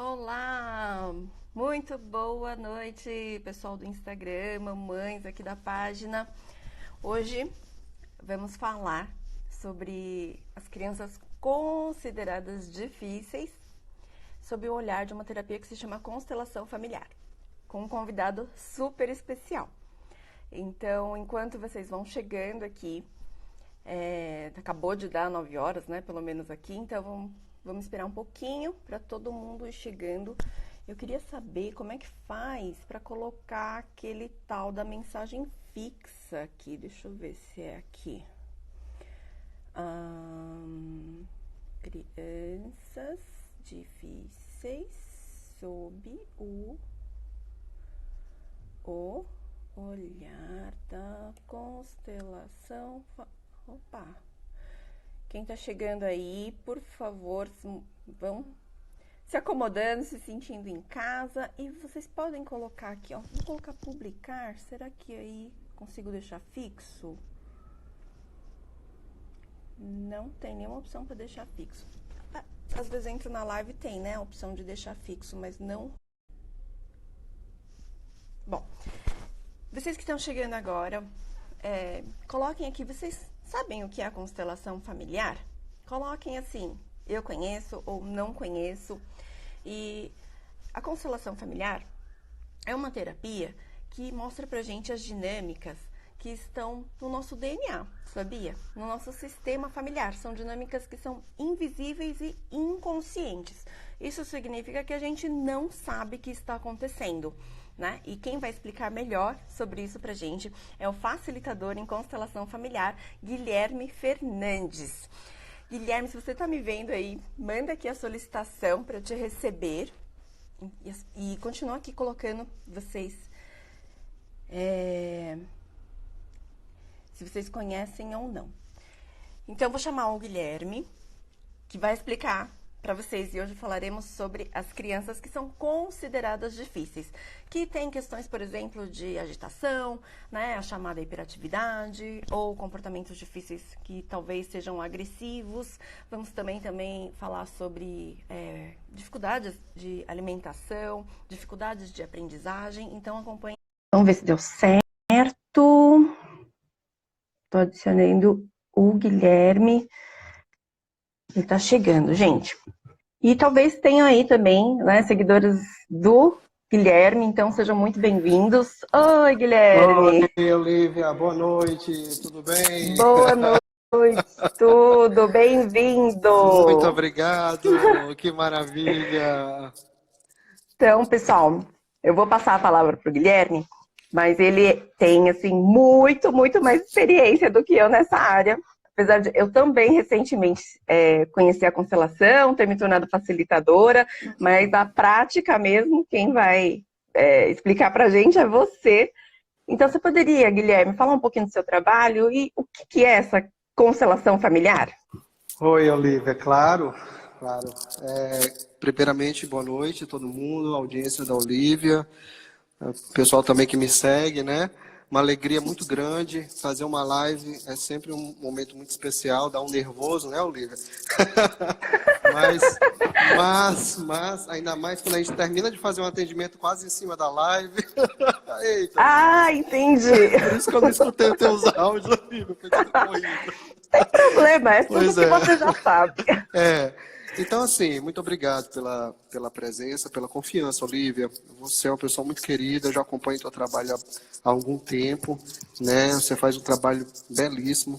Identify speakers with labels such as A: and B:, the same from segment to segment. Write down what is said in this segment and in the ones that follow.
A: Olá, muito boa noite, pessoal do Instagram, mamães aqui da página. Hoje vamos falar sobre as crianças consideradas difíceis, sob o olhar de uma terapia que se chama Constelação Familiar, com um convidado super especial. Então, enquanto vocês vão chegando aqui, acabou de dar 9 horas, né, pelo menos aqui, então vamos esperar um pouquinho para todo mundo ir chegando. Eu queria saber como é que faz para colocar aquele tal da mensagem fixa aqui. Deixa eu ver se é aqui. Crianças difíceis sob o olhar da constelação. Opa! Quem tá chegando aí, por favor, vão se acomodando, se sentindo em casa. E vocês podem colocar aqui, ó. Vou colocar publicar. Será que aí consigo deixar fixo? Não tem nenhuma opção para deixar fixo. Às vezes entro na live e tem, né, a opção de deixar fixo, mas não. Bom, vocês que estão chegando agora, coloquem aqui, vocês sabem o que é a constelação familiar? Coloquem assim, eu conheço ou não conheço. E a constelação familiar é uma terapia que mostra pra gente as dinâmicas que estão no nosso DNA, sabia? No nosso sistema familiar. São dinâmicas que são invisíveis e inconscientes. Isso significa que a gente não sabe que está acontecendo, né? E quem vai explicar melhor sobre isso pra gente é o facilitador em constelação familiar, Guilherme Fernandes. Guilherme, se você tá me vendo aí, manda aqui a solicitação para eu te receber e continua aqui colocando vocês, se vocês conhecem ou não. Então, vou chamar o Guilherme, que vai explicar para vocês, e hoje falaremos sobre as crianças que são consideradas difíceis, que têm questões, por exemplo, de agitação, né, a chamada hiperatividade, ou comportamentos difíceis que talvez sejam agressivos. Vamos também falar sobre dificuldades de alimentação, dificuldades de aprendizagem. Então, acompanhe. Vamos ver se deu certo. Estou adicionando o Guilherme. Ele tá chegando, gente. E talvez tenham aí também, né, seguidores do Guilherme, então sejam muito bem-vindos. Oi, Guilherme!
B: Oi, Olivia, boa noite, tudo bem?
A: Boa noite, tudo, bem-vindo!
B: Muito obrigado, que maravilha!
A: Então, pessoal, eu vou passar a palavra para o Guilherme, mas ele tem, assim, muito mais experiência do que eu nessa área. Apesar de eu também recentemente conheci a constelação, ter me tornado facilitadora, mas a prática mesmo, quem vai explicar pra gente é você. Então, você poderia, Guilherme, falar um pouquinho do seu trabalho e o que é essa constelação familiar?
B: Oi, Olivia, claro. Primeiramente, boa noite a todo mundo, a audiência da Olivia, o pessoal também que me segue, né? Uma alegria muito grande, fazer uma live é sempre um momento muito especial, dá um nervoso, né, Olivia? mas, ainda mais quando a gente termina de fazer um atendimento quase em cima da live. Eita,
A: Ah, entendi.
B: por isso que eu não escutei os teus áudios, Olivia, foi tudo corrido.
A: Não tem problema, é tudo
B: Pois
A: que você já sabe.
B: Então, assim, muito obrigado pela presença, pela confiança, Olivia. Você é uma pessoa muito querida, eu já acompanho teu trabalho há algum tempo, né? Você faz um trabalho belíssimo.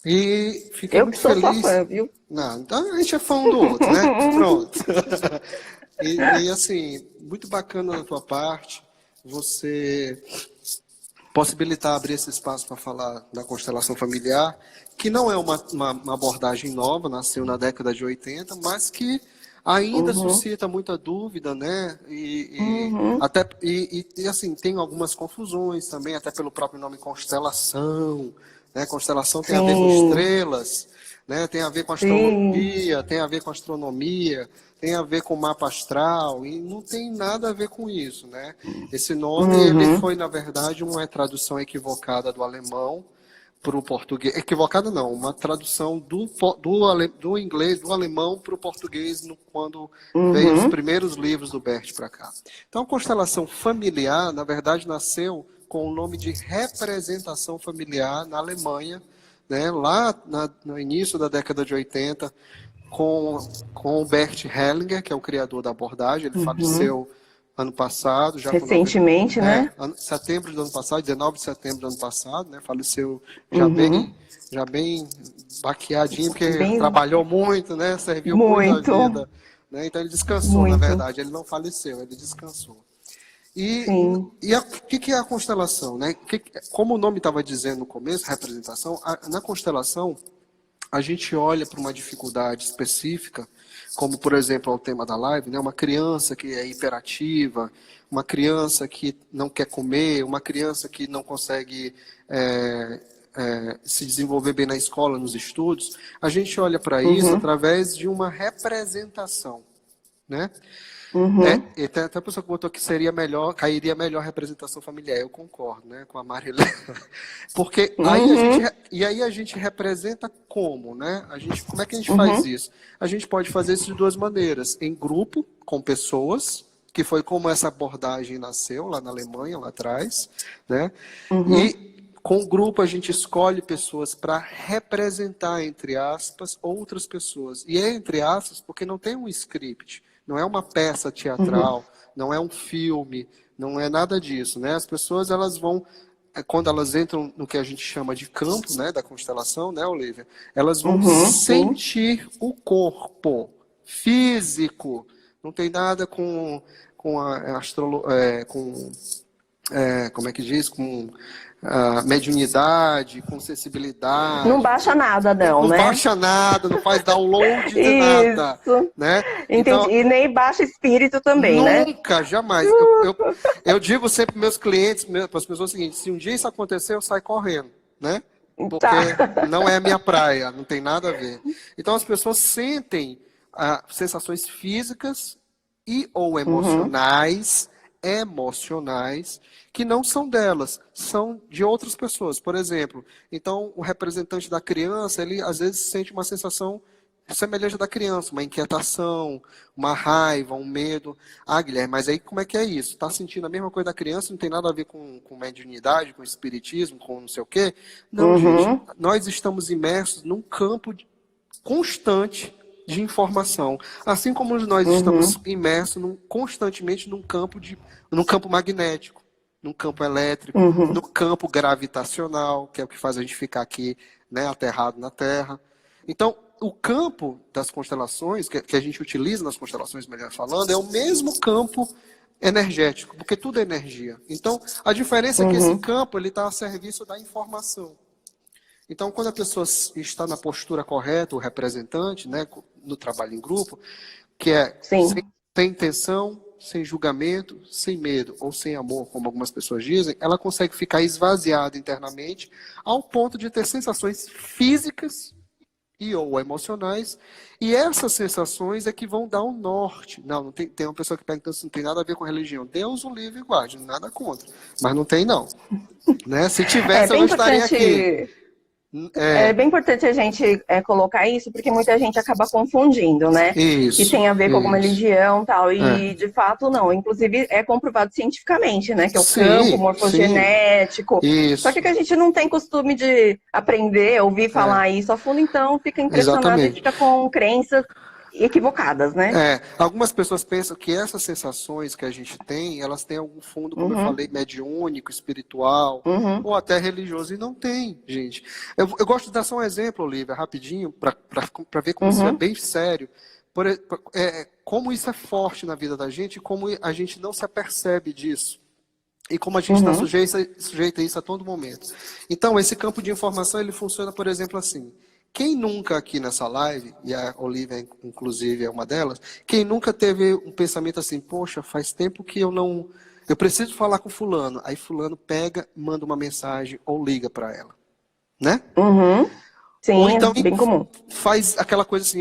B: E fiquei muito feliz.
A: Eu sou sua fã, viu?
B: Não, então a gente é fã um do outro, né? Pronto. E assim, muito bacana da tua parte, você possibilitar abrir esse espaço para falar da constelação familiar, que não é uma abordagem nova, nasceu na década de 80, mas que ainda suscita muita dúvida, né? E assim, tem algumas confusões também, até pelo próprio nome constelação, né? Constelação tem a ver com estrelas, né? Tem a ver com astrologia, tem a ver com astronomia, tem a ver com mapa astral, e não tem nada a ver com isso, né? Esse nome, ele foi, na verdade, uma tradução equivocada do alemão, para o português. Equivocada não, uma tradução do inglês, do alemão para o português quando veio os
A: Uhum.
B: primeiros livros do Bert para cá. Então, a constelação familiar, na verdade, nasceu com o nome de representação familiar na Alemanha, né, lá no início da década de 80, com o Bert Hellinger, que é o criador da abordagem. Ele
A: Uhum.
B: faleceu ano passado, já com 90,
A: Recentemente, né?
B: setembro do ano passado, 19 de setembro do ano passado, né? Faleceu já
A: Uhum.
B: bem, já bem baqueadinho, porque
A: Bem,
B: trabalhou muito, né? Serviu muito a
A: muito,
B: vida, né? Então ele descansou, na
A: muito.
B: verdade, ele não faleceu, ele descansou. E,
A: Sim.
B: o que é a constelação, né? Como o nome estava dizendo no começo, representação, na constelação a gente olha para uma dificuldade específica, como, por exemplo, o tema da live, né? Uma criança que é hiperativa, uma criança que não quer comer, uma criança que não consegue se desenvolver bem na escola, nos estudos. A gente olha para isso
A: Uhum.
B: através de uma representação, né?
A: Uhum.
B: E tem até a pessoa que botou que seria melhor, cairia melhor representação familiar. Eu concordo, né, com a Marilene. Porque
A: Uhum.
B: aí a gente representa como, né? Como é que a gente faz
A: Uhum.
B: isso? A gente pode fazer isso de duas maneiras: em grupo, com pessoas, que foi como essa abordagem nasceu lá na Alemanha, lá atrás, né?
A: Uhum.
B: E com o grupo a gente escolhe pessoas para representar, entre aspas, outras pessoas. E é entre aspas porque não tem um script. Não é uma peça
A: Uhum.
B: teatral, não é um filme, não é nada disso, né? As pessoas, elas vão, quando elas entram no que a gente chama de campo, né, da constelação, né, Olivia? Elas vão
A: Uhum. Sim.
B: sentir o corpo físico. Não tem nada com a como é que diz? Com mediunidade, com
A: Não
B: sensibilidade.
A: baixa nada, não,
B: Não
A: né?
B: baixa nada, não faz download de nada,
A: Isso.
B: né?
A: Entendi.
B: Então,
A: E nem baixa espírito também, né?
B: nunca, jamais. Eu digo sempre para meus clientes, para as pessoas o seguinte: se um dia isso acontecer, eu saio correndo, né?
A: Tá.
B: Porque não é a minha praia, não tem nada a ver. Então as pessoas sentem sensações físicas e ou
A: Uhum.
B: emocionais que não são delas, são de outras pessoas. Por exemplo, então o representante da criança, ele às vezes sente uma sensação semelhante à da criança, uma inquietação, uma raiva, um medo. Ah, Guilherme, mas aí como é que é isso? Está sentindo a mesma coisa da criança, não tem nada a ver com mediunidade, com espiritismo, com não sei o quê? Não, gente.
A: Uhum.
B: Nós estamos imersos num campo constante de informação. Assim como nós estamos
A: Uhum.
B: imersos constantemente num campo magnético, num campo elétrico, no
A: Uhum.
B: campo gravitacional, que é o que faz a gente ficar aqui, né, aterrado na Terra. Então, o campo das constelações, que a gente utiliza nas constelações, melhor falando, é o mesmo campo energético, porque tudo é energia. Então, a diferença é que esse
A: Uhum.
B: campo ele está a serviço da informação. Então, quando a pessoa está na postura correta, o representante, né, no trabalho em grupo, que é
A: Sim.
B: sem intenção, sem julgamento, sem medo ou sem amor, como algumas pessoas dizem, ela consegue ficar esvaziada internamente ao ponto de ter sensações físicas e ou emocionais, e essas sensações é que vão dar um norte. Não tem uma pessoa que pergunta se não tem nada a ver com religião. Deus o livre e guarde, nada contra. Mas não tem, não. Né? Se
A: É
B: tivesse, eu
A: bem
B: não estaria aqui.
A: importante. É
B: É,
A: bem importante a gente colocar isso, porque muita gente acaba confundindo, né? Que
B: isso,
A: tem a ver com alguma
B: isso.
A: religião e tal,
B: É.
A: e de fato não. Inclusive é comprovado cientificamente, né? Que é o campo
B: Sim, sim,
A: morfogenético. Só
B: isso.
A: que a gente não tem costume de aprender, ouvir
B: É,
A: falar isso a fundo, então fica impressionado e
B: exatamente.
A: fica com crenças equivocadas, né?
B: Algumas pessoas pensam que essas sensações que a gente tem, elas têm algum fundo, como eu
A: Uhum,
B: falei, mediúnico, espiritual,
A: uhum,
B: ou até religioso, e não tem, gente. Eu gosto de dar só um exemplo, Olivia, rapidinho, para ver como isso é
A: uhum,
B: bem sério. Como isso é forte na vida da gente, e como a gente não se apercebe disso. E como a gente está
A: uhum,
B: sujeito a isso a todo momento. Então, esse campo de informação, ele funciona, por exemplo, assim. Quem nunca aqui nessa live, e a Olivia, inclusive, é uma delas, quem nunca teve um pensamento assim, poxa, faz tempo que eu não... Eu preciso falar com fulano. Aí fulano pega, manda uma mensagem ou liga para ela, né?
A: uhum.
B: Ou
A: Sim, é
B: então
A: bem comum.
B: faz aquela coisa assim,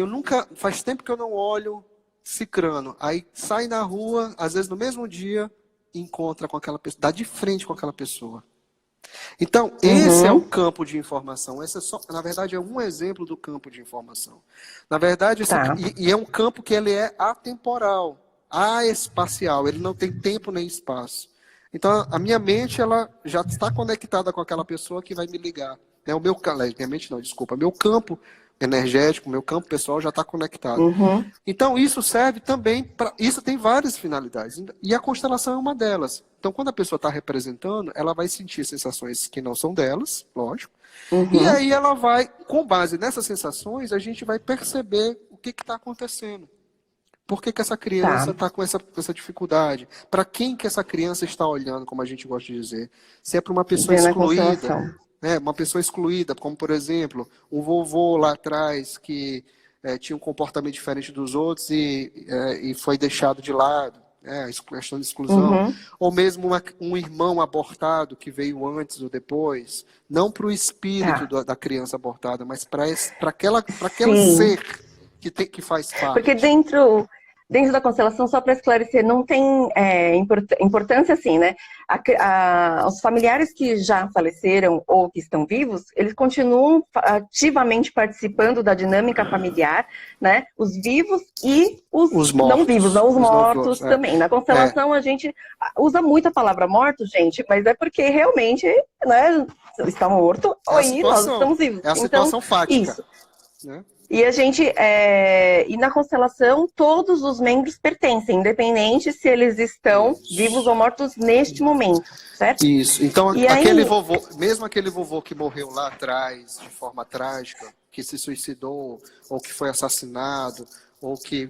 B: faz tempo que eu não olho cicrano. Aí sai na rua, às vezes no mesmo dia, encontra com aquela pessoa, dá de frente com aquela pessoa. Então, esse é o
A: Uhum.
B: campo de informação. Esse é só, na verdade, é um exemplo do campo de informação. Na verdade,
A: Tá.
B: e é um campo que ele é atemporal, espacial. Ele não tem tempo nem espaço. Então, a minha mente ela já está conectada com aquela pessoa que vai me ligar. É o meu, minha mente não, desculpa. Meu campo energético, meu campo pessoal já está conectado.
A: Uhum.
B: Então, isso serve também para. Isso tem várias finalidades. E a constelação é uma delas. Então, quando a pessoa está representando, ela vai sentir sensações que não são delas, lógico. E
A: Uhum.
B: aí ela vai, com base nessas sensações, a gente vai perceber o que está acontecendo. Por que essa criança
A: Tá.
B: está com essa dificuldade? Para quem que essa criança está olhando, como a gente gosta de dizer? Se é para uma pessoa
A: Vendo a
B: excluída,
A: constelação.
B: né? Uma pessoa excluída, como por exemplo, um vovô lá atrás que tinha um comportamento diferente dos outros e foi deixado de lado, né? A questão de exclusão.
A: Uhum.
B: Ou mesmo um irmão abortado que veio antes ou depois, não para o espírito
A: Tá.
B: da criança abortada, mas para aquele
A: Sim.
B: ser que faz
A: Porque
B: parte.
A: dentro da constelação, só para esclarecer, não tem importância assim, né? Os familiares que já faleceram ou que estão vivos, eles continuam ativamente participando da dinâmica familiar, né? Os vivos e os
B: Os
A: não vivos,
B: mortos,
A: não os
B: os não
A: mortos
B: vivos, é.
A: também. Na
B: É,
A: constelação, a gente usa muito a palavra morto, gente, mas é porque realmente, né, está morto
B: é a
A: e nós
B: situação,
A: estamos vivos.
B: é a
A: Então,
B: situação fática,
A: isso.
B: né?
A: E e na constelação, todos os membros pertencem, independente se eles estão vivos ou
B: Isso.
A: mortos neste momento, certo?
B: Isso. Então,
A: E
B: aquele
A: aí,
B: vovô, mesmo aquele vovô que morreu lá atrás, de forma trágica, que se suicidou, ou que foi assassinado, ou que,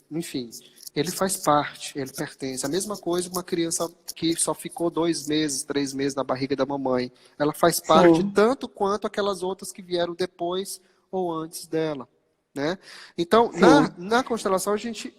B: enfim, ele faz parte, ele pertence. A mesma coisa uma criança que só ficou 2 meses, 3 meses na barriga da mamãe. Ela faz parte
A: sim,
B: tanto quanto aquelas outras que vieram depois ou antes dela, né? Então,
A: sim,
B: na constelação, a gente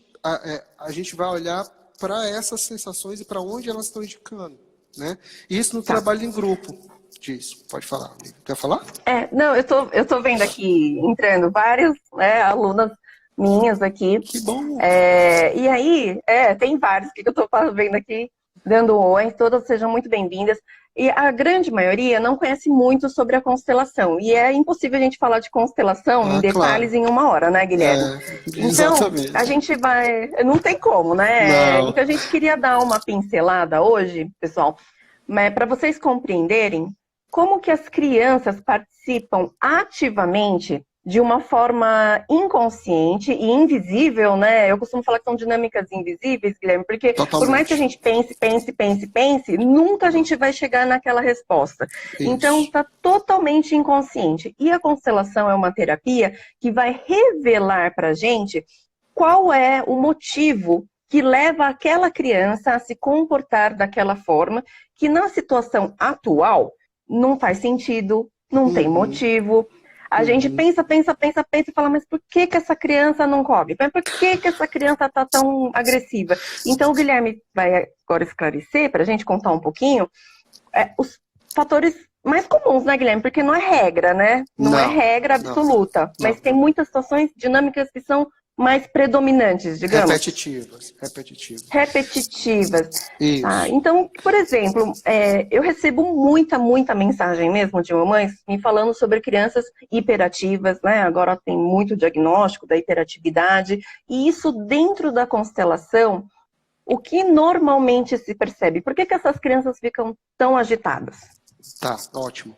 B: vai olhar para essas sensações e para onde elas estão indicando, né? Isso no
A: tá.
B: trabalho em grupo. Disso, pode falar. Quer falar?
A: Não, eu tô vendo aqui, entrando várias, né, alunas minhas aqui.
B: Que bom.
A: E aí, tem vários que eu tô vendo aqui, dando um oi, todas sejam muito bem-vindas. E a grande maioria não conhece muito sobre a constelação. E é impossível a gente falar de constelação em
B: Ah, claro.
A: detalhes em uma hora, né, Guilherme? Então, a
B: Exatamente.
A: gente vai. Não tem como, né?
B: Não.
A: Então, a gente queria dar uma pincelada hoje, pessoal, para vocês compreenderem como que as crianças participam ativamente de uma forma inconsciente e invisível, né? Eu costumo falar que são dinâmicas invisíveis, Guilherme, porque por mais que a
B: Totalmente.
A: gente pense, nunca a gente vai chegar naquela resposta. Então,
B: Isso.
A: está totalmente inconsciente. E a constelação é uma terapia que vai revelar para a gente qual é o motivo que leva aquela criança a se comportar daquela forma, que na situação atual não faz sentido, não tem
B: Uhum,
A: motivo. A gente
B: uhum.
A: pensa e fala, mas por que que essa criança não come? Mas por que que essa criança está tão agressiva? Então, o Guilherme vai agora esclarecer, para a gente contar um pouquinho, os fatores mais comuns, né, Guilherme? Porque não é regra, né? Não é
B: Não,
A: regra
B: não,
A: absoluta,
B: não.
A: mas tem muitas situações dinâmicas que são mais predominantes, digamos,
B: Repetitivas, repetitivas.
A: repetitivas. Tá?
B: Isso.
A: Então, por exemplo, eu recebo muita mensagem mesmo de mamães me falando sobre crianças hiperativas, né? Agora tem muito diagnóstico da hiperatividade, e isso dentro da constelação, o que normalmente se percebe? Por que que essas crianças ficam tão agitadas?
B: Tá, ótimo.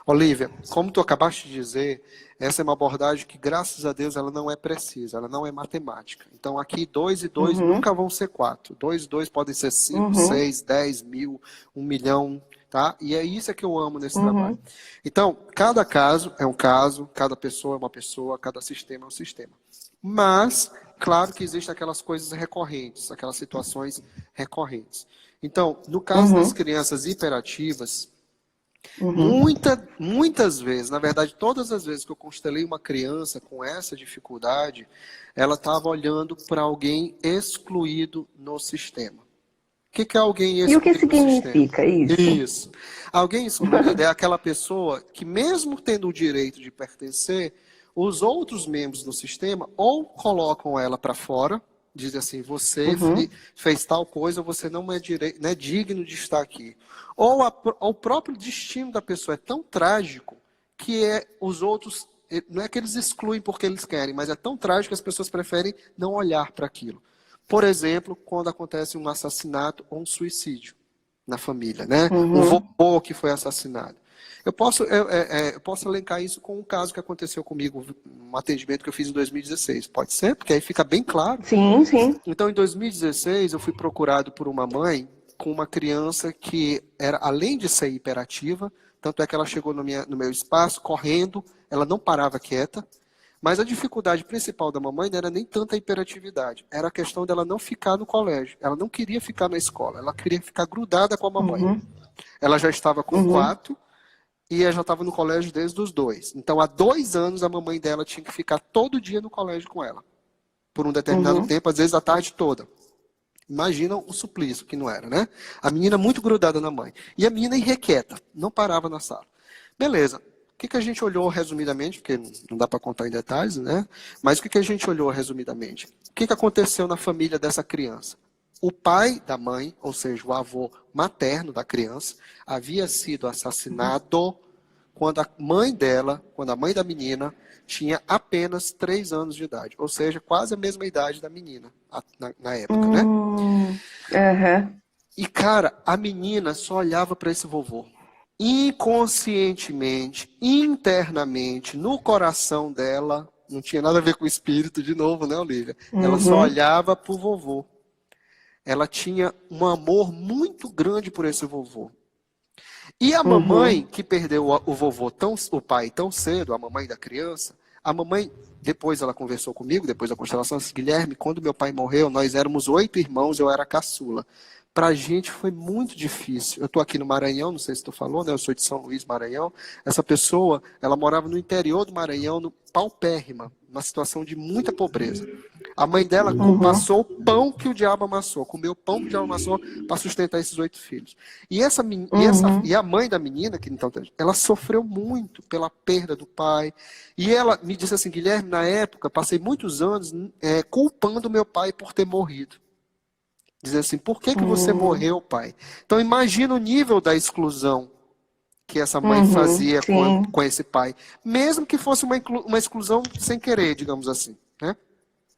B: Olivia, como tu acabaste de dizer, essa é uma abordagem que, graças a Deus, ela não é precisa, ela não é matemática. Então, aqui, 2 e 2
A: Uhum,
B: nunca vão ser 4. 2 e 2 podem ser 5,
A: uhum,
B: 6, 10 mil, 1 milhão, tá? E é isso que eu amo nesse trabalho.
A: uhum,
B: Então, cada caso é um caso, cada pessoa é uma pessoa, cada sistema é um sistema. Mas, claro que existem aquelas coisas recorrentes, aquelas situações recorrentes. Então, no caso das
A: uhum,
B: crianças hiperativas,
A: uhum.
B: muitas vezes, na verdade, todas as vezes que eu constelei uma criança com essa dificuldade, ela estava olhando para alguém excluído no sistema. O que é alguém
A: E o que
B: excluído no sistema?
A: significa isso?
B: Isso. Alguém excluído é aquela pessoa que, mesmo tendo o direito de pertencer, os outros membros do sistema ou colocam ela para fora Diz assim, você
A: Uhum.
B: fez tal coisa, você não é, não é digno de estar aqui. Ou o próprio destino da pessoa é tão trágico que os outros, não é que eles excluem porque eles querem, mas é tão trágico que as pessoas preferem não olhar para aquilo. Por exemplo, quando acontece um assassinato ou um suicídio na família, né? Um
A: Uhum.
B: vovô que foi assassinado. Eu posso elencar isso com um caso que aconteceu comigo, um atendimento que eu fiz em 2016. Pode ser? Porque aí fica bem claro.
A: Sim, sim.
B: Então, em 2016, eu fui procurado por uma mãe com uma criança que era, além de ser hiperativa, tanto é que ela chegou no meu espaço correndo, ela não parava quieta, mas a dificuldade principal da mamãe não era nem tanta hiperatividade, era a questão dela não ficar no colégio. Ela não queria ficar na escola, ela queria ficar grudada com a mamãe.
A: Uhum.
B: Ela já estava com
A: Uhum.
B: 4 e ela já estava no colégio desde os 2. Então, há 2 anos, a mamãe dela tinha que ficar todo dia no colégio com ela, por um determinado
A: Uhum.
B: tempo, às vezes a tarde toda. Imagina o suplício que não era, né? A menina muito grudada na mãe. E a menina irrequieta, não parava na sala. Beleza. O que a gente olhou resumidamente, porque não dá para contar em detalhes, né? Mas o que a gente olhou resumidamente? O que aconteceu na família dessa criança? O pai da mãe, ou seja, o avô materno da criança, havia sido assassinado quando a mãe da menina tinha apenas 3 anos de idade, ou seja, quase a mesma idade da menina na época, né?
A: Aham.
B: E, cara, a menina só olhava para esse vovô. Inconscientemente, internamente, no coração dela, não tinha nada a ver com o espírito de novo, né, Olivia? Ela só
A: Uhum.
B: olhava para o vovô. Ela tinha um amor muito grande por esse vovô. E a mamãe,
A: Uhum.
B: que perdeu o vovô, o pai tão cedo, a mamãe da criança, a mamãe, depois ela conversou comigo, depois da constelação, disse, Guilherme, quando meu pai morreu, nós éramos 8 irmãos, eu era a caçula. Para a gente foi muito difícil. Eu estou aqui no Maranhão, não sei se tu falou, né? Eu sou de São Luís, Maranhão. Essa pessoa, ela morava no interior do Maranhão, no paupérrima, uma situação de muita pobreza. A mãe dela
A: Uhum.
B: passou o pão que o diabo amassou, comeu o pão que o diabo amassou para sustentar esses 8 filhos. E a mãe da menina, que então ela sofreu muito pela perda do pai. E ela me disse assim, Guilherme, na época, passei muitos anos culpando meu pai por ter morrido. Dizer assim, por que você
A: Uhum.
B: morreu, pai? Então imagina o nível da exclusão que essa mãe
A: Uhum.
B: fazia
A: Sim.
B: com esse pai. Mesmo que fosse uma exclusão sem querer, digamos assim, né?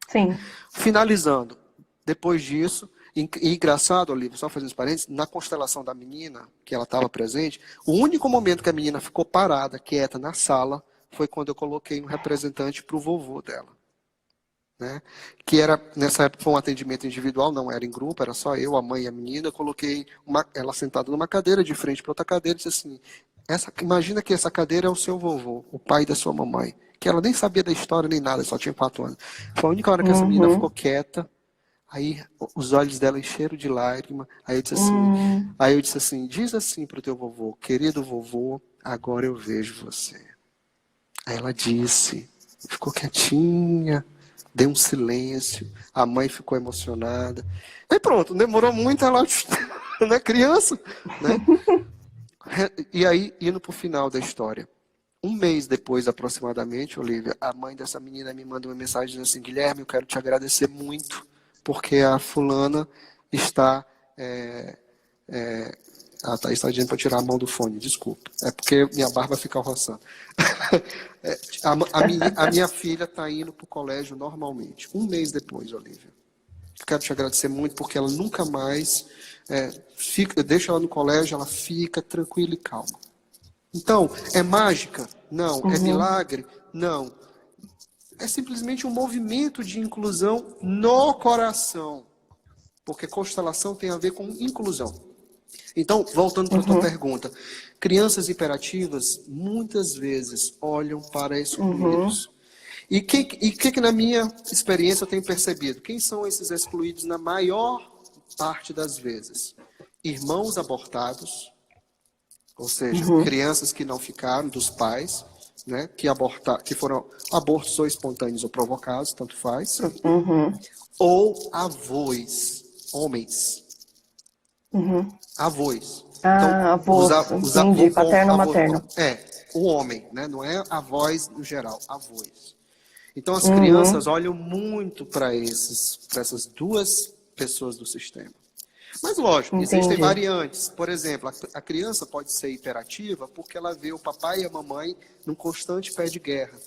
A: Sim.
B: Finalizando, depois disso, e engraçado, Olívio, só fazendo os parênteses, na constelação da menina, que ela estava presente, o único momento que a menina ficou parada, quieta, na sala, foi quando eu coloquei um representante para o vovô dela. Né? Que era, nessa época foi um atendimento individual, não era em grupo, era só eu, a mãe e a menina. Eu coloquei ela sentada numa cadeira, de frente para outra cadeira, e disse assim, imagina que essa cadeira é o seu vovô, o pai da sua mamãe, que ela nem sabia da história nem nada, só tinha 4 anos. Foi a única hora que essa menina ficou
A: Uhum.
B: quieta, aí os olhos dela encheram de lágrima,
A: Uhum.
B: aí eu disse assim, diz assim para o teu vovô, querido vovô, agora eu vejo você. Aí ela disse, ficou quietinha, deu um silêncio, a mãe ficou emocionada. Aí pronto, demorou muito, ela, né, criança, né? E aí, indo para o final da história. Um mês depois, aproximadamente, Olivia, a mãe dessa menina me manda uma mensagem dizendo assim, Guilherme, eu quero te agradecer muito, porque a fulana está... a Thaís está dizendo para tirar a mão do fone, desculpa. É porque minha barba fica roçando. A minha filha está indo para o colégio normalmente. Um mês depois, Olivia. Quero te agradecer muito porque ela nunca mais deixa ela no colégio, ela fica tranquila e calma. Então, é mágica? Não. É
A: Uhum.
B: milagre? Não. É simplesmente um movimento de inclusão no coração. Porque constelação tem a ver com inclusão. Então, voltando para a tua
A: Uhum.
B: pergunta, crianças hiperativas muitas vezes olham para
A: Uhum.
B: excluídos. E que na minha experiência eu tenho percebido? Quem são esses excluídos na maior parte das vezes? Irmãos abortados, ou seja,
A: Uhum.
B: crianças que não ficaram dos pais, né, que foram abortos ou espontâneos ou provocados, tanto faz,
A: Uhum.
B: ou avós, homens,
A: Uhum.
B: avós. Então,
A: Ah, avós, entendi. Paterno, materno.
B: o homem, né? Não é avós no geral, avós. Então, as crianças olham muito para essas duas pessoas do sistema. Mas, lógico, existem
A: Entendi.
B: variantes. Por exemplo, a criança pode ser hiperativa porque ela vê o papai e a mamãe num constante pé de guerra.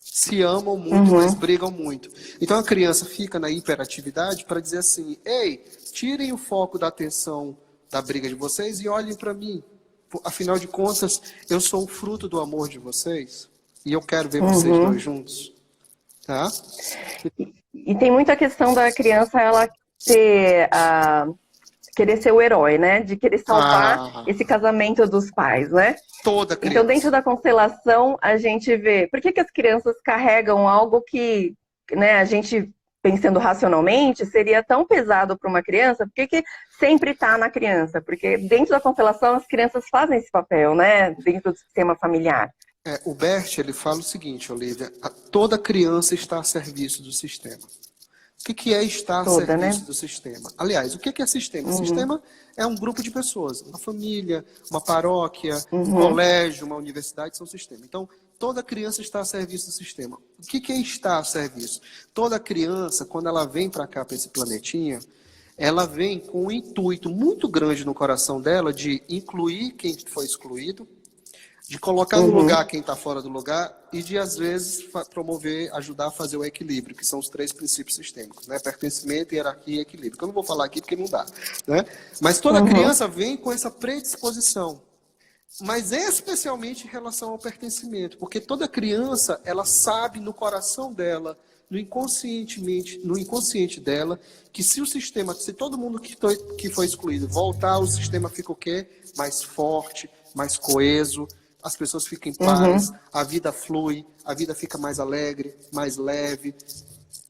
B: Se amam muito, mas brigam muito. Então, a criança fica na hiperatividade para dizer assim, ei, tirem o foco da atenção da briga de vocês e olhem para mim. Afinal de contas, eu sou o fruto do amor de vocês e eu quero ver vocês dois juntos. Tá?
A: E tem muita questão da criança, ela querer ser o herói, né? De querer salvar esse casamento dos pais, né?
B: Toda criança.
A: Então, dentro da constelação, a gente vê... Por que as crianças carregam algo que, né, a gente, pensando racionalmente, seria tão pesado para uma criança? Por que sempre está na criança? Porque dentro da constelação, as crianças fazem esse papel, né? Dentro do sistema familiar.
B: O Bert, ele fala o seguinte, Olivia, toda criança está a serviço do sistema. O que é estar a serviço do sistema? Aliás, o que é sistema? Sistema é um grupo de pessoas, uma família, uma paróquia, um colégio, uma universidade, são sistema. Então, toda criança está a serviço do sistema. O que é estar a serviço? Toda criança, quando ela vem para cá, para esse planetinha, ela vem com um intuito muito grande no coração dela de incluir quem foi excluído, de colocar no lugar quem está fora do lugar e de, às vezes, promover, ajudar a fazer o equilíbrio, que são os 3 princípios sistêmicos, né? Pertencimento, hierarquia e equilíbrio. Que eu não vou falar aqui porque não dá, né? Mas toda criança vem com essa predisposição, mas especialmente em relação ao pertencimento, porque toda criança, ela sabe no coração dela, no inconsciente dela, que se o sistema, se todo mundo que foi excluído voltar, o sistema fica o quê? Mais forte, mais coeso, as pessoas ficam em paz, a vida flui, a vida fica mais alegre, mais leve,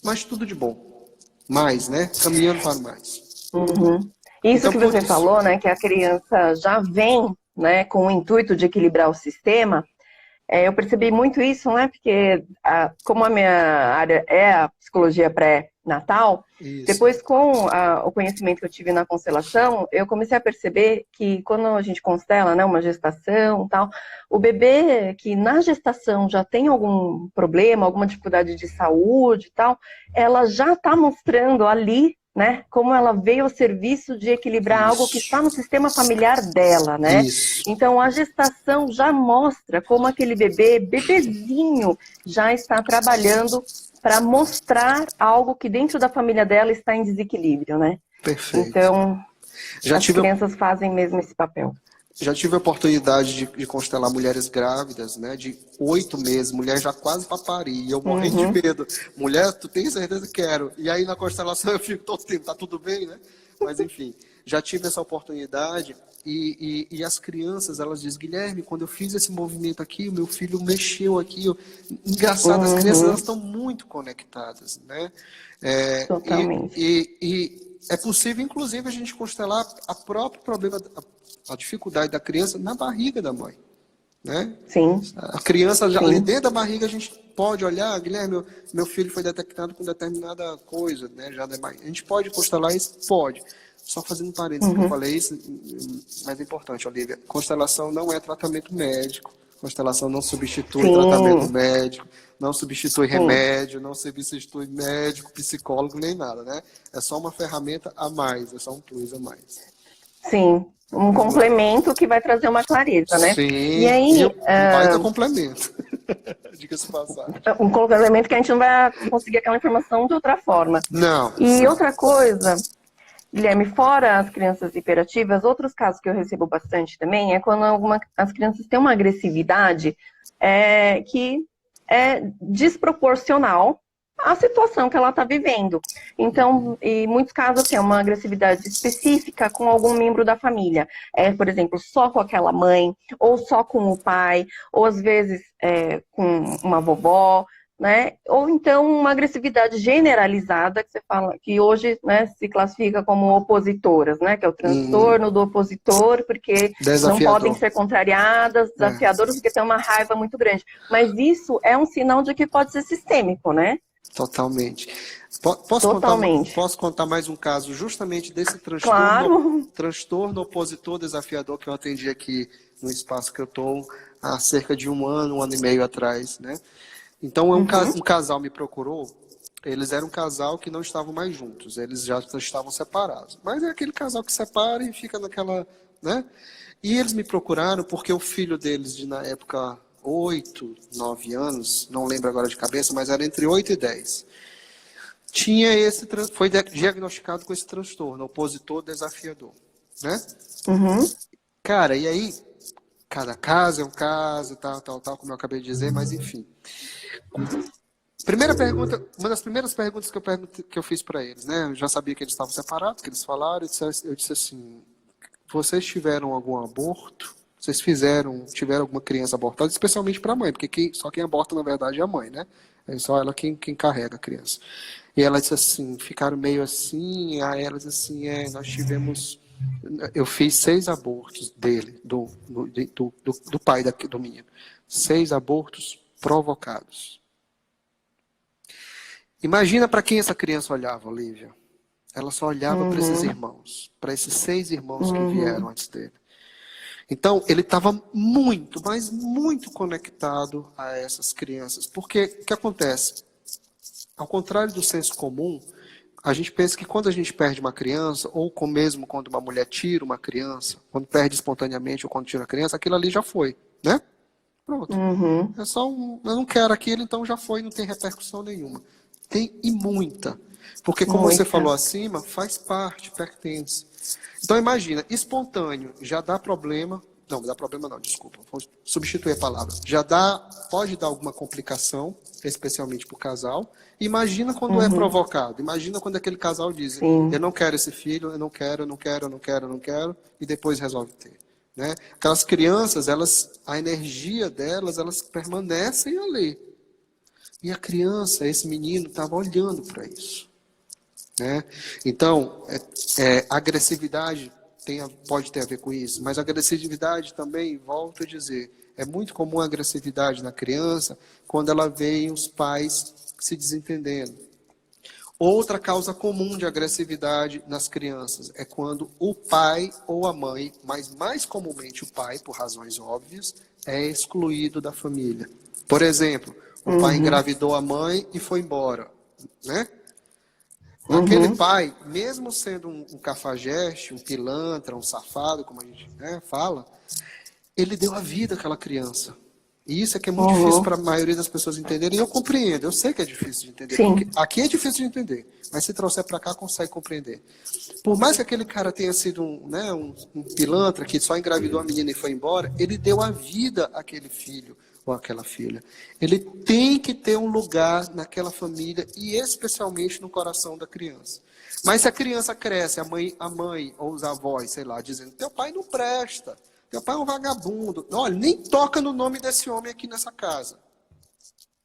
B: mas tudo de bom. Mais, né? Caminhando para mais.
A: Isso então, que você falou, né? Que a criança já vem, né, com o intuito de equilibrar o sistema. Eu percebi muito isso, né? Porque como a minha área é a psicologia pré-natal, depois com o conhecimento que eu tive na constelação, eu comecei a perceber que quando a gente constela, né, uma gestação e tal, o bebê que na gestação já tem algum problema, alguma dificuldade de saúde e tal, ela já está mostrando ali, né, como ela veio ao serviço de equilibrar algo que está no sistema familiar dela, né? Então, a gestação já mostra como aquele bebezinho, já está trabalhando para mostrar algo que dentro da família dela está em desequilíbrio, né?
B: Perfeito.
A: Então, as crianças fazem mesmo esse papel.
B: Já tive a oportunidade de constelar mulheres grávidas, né, de 8 meses, mulher já quase para parir, e eu morrendo de medo. Mulher, tu tem certeza que quero? E aí na constelação eu fico todo tempo, tá tudo bem, né? Mas enfim, já tive essa oportunidade e as crianças, elas dizem, Guilherme, quando eu fiz esse movimento aqui, o meu filho mexeu aqui. Engraçado, as crianças, elas estão muito conectadas, né?
A: Totalmente.
B: E é possível, inclusive, a gente constelar a próprio problema, a dificuldade da criança na barriga da mãe, né?
A: Sim.
B: A criança, já ali dentro da barriga, a gente pode olhar, Guilherme, meu filho foi detectado com determinada coisa, né? Já a gente pode constelar isso? Pode. Só fazendo parênteses, que eu falei isso, mas é importante, Olivia, constelação não é tratamento médico, constelação não substitui tratamento médico, não substitui remédio, não substitui médico, psicólogo, nem nada, né? É só uma ferramenta a mais, é só um plus a mais.
A: Sim, um complemento que vai trazer uma clareza, né?
B: Sim,
A: e aí,
B: um baita complemento. Diga-se passagem.
A: Um complemento que a gente não vai conseguir aquela informação de outra forma.
B: Não.
A: E outra coisa, Guilherme, fora as crianças hiperativas, outros casos que eu recebo bastante também é quando as crianças têm uma agressividade que é desproporcional à situação que ela está vivendo. Então, em muitos casos, tem uma agressividade específica com algum membro da família. Por exemplo, só com aquela mãe, ou só com o pai, ou às vezes com uma vovó, né? Ou então uma agressividade generalizada, que você fala, que hoje, né, se classifica como opositoras, né? Que é o transtorno do opositor, porque não podem ser contrariadas, desafiadoras, porque tem uma raiva muito grande. Mas isso é um sinal de que pode ser sistêmico, né?
B: Totalmente.
A: Totalmente.
B: Posso contar mais um caso justamente desse transtorno opositor desafiador que eu atendi aqui no espaço que eu estou há cerca de um ano e meio atrás, né? Então, um casal me procurou, eles eram um casal que não estavam mais juntos, eles já estavam separados. Mas é aquele casal que separa e fica naquela, né? E eles me procuraram porque o filho deles, de na época 8, 9 anos, não lembro agora de cabeça, mas era entre 8 e 10. Foi diagnosticado com esse transtorno, opositor desafiador, né? Cara, e aí, cada caso é um caso, tal, como eu acabei de dizer, mas enfim. Primeira pergunta, uma das primeiras perguntas que eu fiz para eles, né? Eu já sabia que eles estavam separados, que eles falaram, eu disse assim, vocês tiveram algum aborto? Vocês tiveram alguma criança abortada, especialmente para a mãe, porque só quem aborta, na verdade, é a mãe, né? É só ela quem carrega a criança. E ela disse assim, ficaram meio assim, aí ela disse assim, nós tivemos... Eu fiz 6 abortos dele, do pai do menino. 6 abortos provocados. Imagina para quem essa criança olhava, Olívia. Ela só olhava para esses irmãos, para esses 6 irmãos que vieram antes dele. Então, ele estava muito, mas muito conectado a essas crianças. Porque o que acontece? Ao contrário do senso comum, a gente pensa que quando a gente perde uma criança, ou mesmo quando uma mulher tira uma criança, quando perde espontaneamente ou quando tira a criança, aquilo ali já foi, né? Pronto. É só eu não quero aquilo, então já foi, não tem repercussão nenhuma. Tem e muita. Porque como você falou acima, faz parte, pertence. Então imagina, espontâneo já dá problema. Não, dá problema não, desculpa. Vou substituir a palavra. Pode dar alguma complicação, especialmente para o casal. Imagina quando é provocado. Imagina quando aquele casal diz, eu não quero esse filho, eu não quero, e depois resolve ter. Né? Aquelas crianças, a energia delas, elas permanecem ali. E a criança, esse menino, estava olhando para isso. Né? Então, agressividade pode ter a ver com isso, mas a agressividade também, volto a dizer, é muito comum a agressividade na criança quando ela vê os pais se desentendendo. Outra causa comum de agressividade nas crianças é quando o pai ou a mãe, mas mais comumente o pai, por razões óbvias, é excluído da família. Por exemplo, o pai engravidou a mãe e foi embora, né? Aquele pai, mesmo sendo um cafajeste, um pilantra, um safado, como a gente fala, ele deu a vida àquela criança. E isso é que é muito difícil para a maioria das pessoas entenderem. E eu compreendo, eu sei que é difícil de entender. Porque aqui é difícil de entender, mas se trouxer para cá, consegue compreender. Por mais que aquele cara tenha sido um pilantra que só engravidou a menina e foi embora, ele deu a vida àquele filho ou àquela filha. Ele tem que ter um lugar naquela família e especialmente no coração da criança. Mas se a criança cresce, a mãe ou os avós, sei lá, dizendo, teu pai não presta, teu pai é um vagabundo. Olha, nem toca no nome desse homem aqui nessa casa.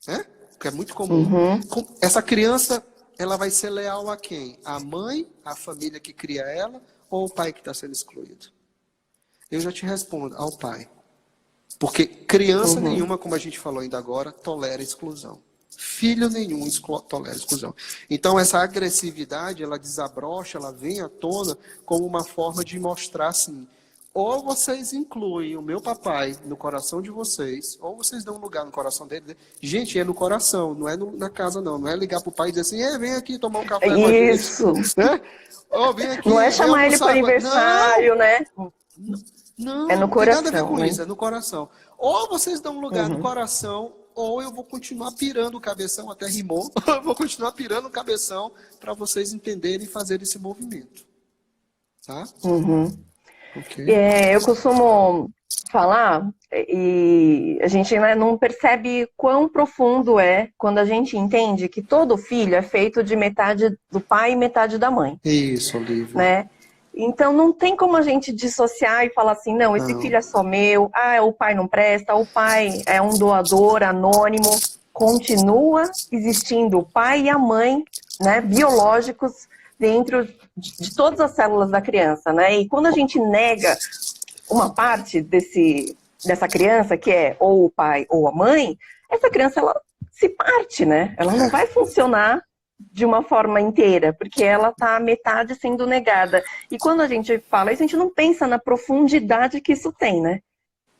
B: Né? Que é muito comum. Essa criança, ela vai ser leal a quem? A mãe, a família que cria ela, ou o pai que está sendo excluído? Eu já te respondo, ao pai. Porque criança nenhuma, como a gente falou ainda agora, tolera exclusão. Filho nenhum tolera exclusão. Então, essa agressividade, ela desabrocha, ela vem à tona como uma forma de mostrar assim, ou vocês incluem o meu papai no coração de vocês, ou vocês dão um lugar no coração dele. Gente, é no coração, não é na casa não. Não é ligar pro pai e dizer assim, vem aqui tomar um café com a gente.
A: Isso.
B: Né? Vem aqui,
A: não é chamar ele para aniversário, né?
B: Não,
A: é no
B: não
A: coração,
B: tem nada a ver com
A: né?
B: isso, é no coração. Ou vocês dão um lugar no coração, ou eu vou continuar pirando o cabeção, até rimou, eu vou continuar pirando o cabeção para vocês entenderem e fazerem esse movimento. Tá? Okay.
A: Eu costumo falar, e a gente não percebe quão profundo é quando a gente entende que todo filho é feito de metade do pai e metade da mãe.
B: Isso, Olívia.
A: Né? Então não tem como a gente dissociar e falar assim, não, esse filho é só meu, o pai não presta, o pai é um doador anônimo. Continua existindo o pai e a mãe, né, biológicos dentro de todas as células da criança, né? E quando a gente nega uma parte dessa criança, que é ou o pai ou a mãe, essa criança, ela se parte, né? Ela não vai funcionar de uma forma inteira, porque ela está metade sendo negada. E quando a gente fala isso, a gente não pensa na profundidade que isso tem, né?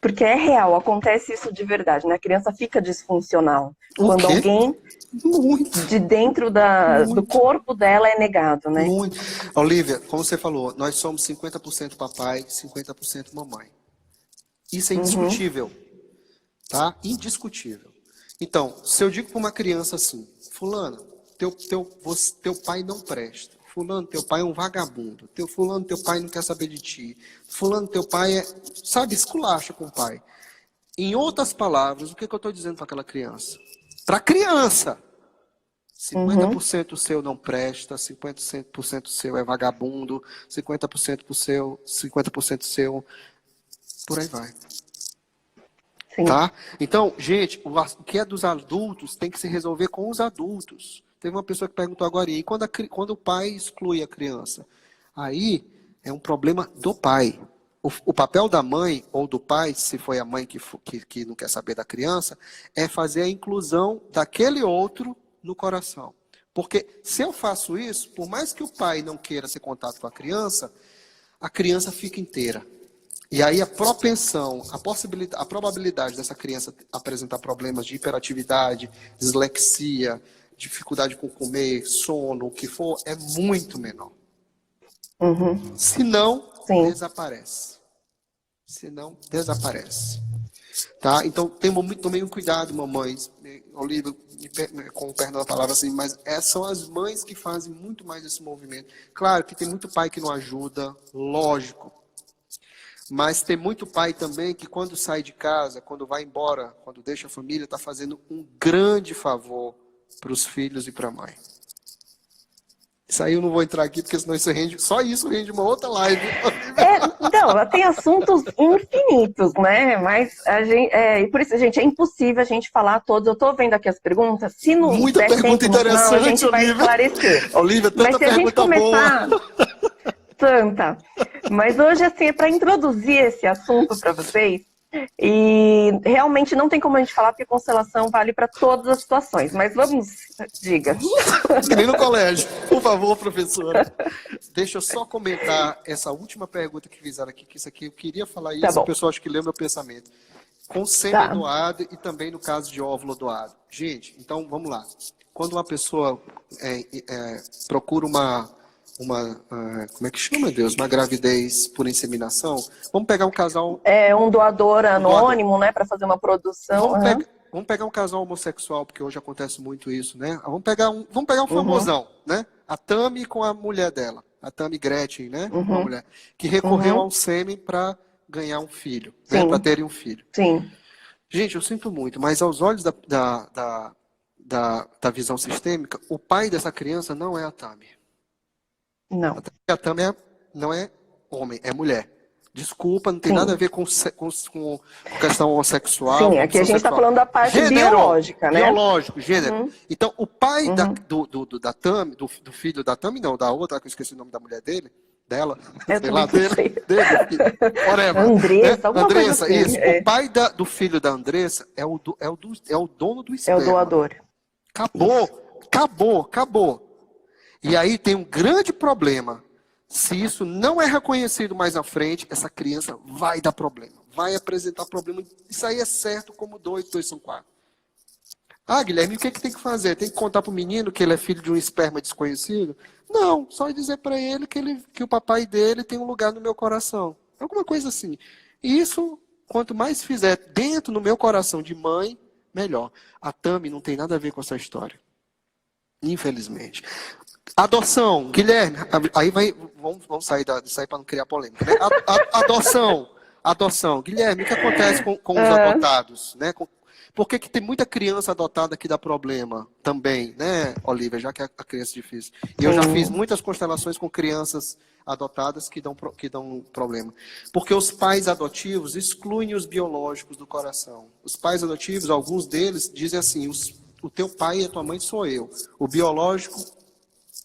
C: Porque é real, acontece isso de verdade, né? A criança fica disfuncional.
B: O
C: Quando
B: quê?
C: alguém
B: Muito.
C: de dentro do
B: Muito.
C: corpo dela é negado, né?
B: Muito. Olivia, como você falou, nós somos 50% papai, 50% mamãe. Isso é
C: Uhum,
B: indiscutível, tá? Indiscutível. Então, se eu digo para uma criança assim, fulano, teu pai não presta. Fulano, teu pai é um vagabundo. Fulano, teu pai não quer saber de ti. Fulano, teu pai é, sabe, esculacha com o pai. Em outras palavras, o que eu estou dizendo para aquela criança? Para a criança,
C: uhum.
B: 50% seu não presta, 50% seu é vagabundo, 50% seu, 50% seu, por aí vai.
C: Sim.
B: Tá? Então, gente, o que é dos adultos tem que se resolver com os adultos. Teve uma pessoa que perguntou agora, e quando o pai exclui a criança? Aí é um problema do pai. O papel da mãe ou do pai, se foi a mãe que não quer saber da criança, é fazer a inclusão daquele outro no coração. Porque se eu faço isso, por mais que o pai não queira ter contato com a criança fica inteira. E aí a propensão, a probabilidade dessa criança apresentar problemas de hiperatividade, dislexia, dificuldade com comer, sono, o que for, é muito menor.
C: Uhum.
B: Se não,
C: Sim.
B: desaparece. Se não, desaparece. Tá? Então, tomem um cuidado, mamães. Olívia, com o perdão da palavra assim, mas são as mães que fazem muito mais esse movimento. Claro que tem muito pai que não ajuda, lógico. Mas tem muito pai também que quando sai de casa, quando vai embora, quando deixa a família, está fazendo um grande favor para os filhos e para a mãe. Isso aí eu não vou entrar aqui, porque senão só isso rende uma outra live.
C: Não, tem assuntos infinitos, né? Mas e por isso, gente, é impossível a gente falar todos. Eu estou vendo aqui as perguntas. Se não
B: Muita
C: der
B: pergunta
C: tempo no final, a gente
B: interessante,
C: vai
B: Olívia.
C: esclarecer.
B: Olívia, tanta
C: Mas se a gente
B: pergunta
C: começar...
B: boa.
C: Tanta. Mas hoje, assim, é para introduzir esse assunto para vocês. E realmente não tem como a gente falar, porque constelação vale para todas as situações. Mas vamos, diga.
B: Que nem no colégio. Por favor, professora. Deixa eu só comentar essa última pergunta que fizeram aqui, que isso aqui eu queria falar
C: Tá
B: isso,
C: bom.
B: o pessoal acho que leu meu pensamento. Com sêmen
C: Tá.
B: doado e também no caso de óvulo doado. Gente, então vamos lá. Quando uma pessoa procura como é que chama, Deus? Uma gravidez por inseminação, vamos pegar um casal...
C: É um doador anônimo, né, para fazer uma produção.
B: Vamos pegar um casal homossexual, porque hoje acontece muito isso, né? Vamos pegar um famosão, né? A Tami com a mulher dela, a Tami Gretchen, né? Uma mulher que recorreu ao sêmen para ganhar um filho, né? Para terem um filho.
C: Sim.
B: Gente, eu sinto muito, mas aos olhos da visão sistêmica, o pai dessa criança não é a Tami.
C: Não.
B: A Tami não é homem, é mulher. Desculpa, não tem nada a ver com questão homossexual.
C: Sim, aqui a gente está falando da parte biológica, né?
B: Biológico, gênero. Então, o pai da Tami, do filho da Tami, não, da outra, que eu esqueci o nome da mulher dela, sei lá, dele, whatever.
C: Andressa, alguma
B: Andressa,
C: coisa assim.
B: isso. O pai do filho da Andressa é o dono do esperma.
C: É o doador.
B: Acabou. E aí tem um grande problema. Se isso não é reconhecido mais à frente, essa criança vai dar problema. Vai apresentar problema. Isso aí é certo como 2 são 4. Ah, Guilherme, o que tem que fazer? Tem que contar para o menino que ele é filho de um esperma desconhecido? Não, só dizer para ele que o papai dele tem um lugar no meu coração. Alguma coisa assim. E isso, quanto mais fizer dentro no meu coração de mãe, melhor. A Tami não tem nada a ver com essa história. Infelizmente. Adoção, Guilherme, aí vamos sair para não criar polêmica, né? Adoção, Guilherme, o que acontece com os adotados, né? Por que tem muita criança adotada que dá problema também, né, Olívia, já que a criança é difícil. E eu já fiz muitas constelações com crianças adotadas que dão problema. Porque os pais adotivos excluem os biológicos do coração. Os pais adotivos, alguns deles, dizem assim, o teu pai e a tua mãe sou eu. O biológico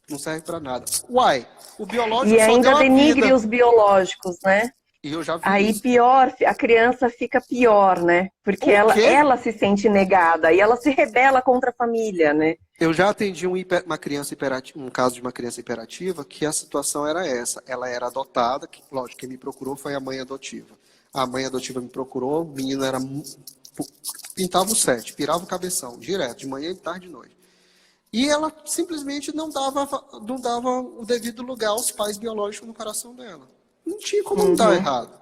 B: não serve para nada. Uai, o biológico
C: e
B: só
C: ainda
B: deu a
C: denigre
B: vida.
C: os biológicos, né?
B: E eu já vi
C: Aí
B: isso.
C: pior, a criança fica pior, né? Porque ela se sente negada e ela se rebela contra a família, né?
B: Eu já atendi uma criança hiperativa, um caso de uma criança hiperativa, que a situação era essa. Ela era adotada, lógico, quem me procurou foi a mãe adotiva. A mãe adotiva me procurou, o menino pintava o sete, pirava o cabeção, direto, de manhã, de tarde e de noite. E ela simplesmente não dava o devido lugar aos pais biológicos no coração dela. Não tinha como não dar errado.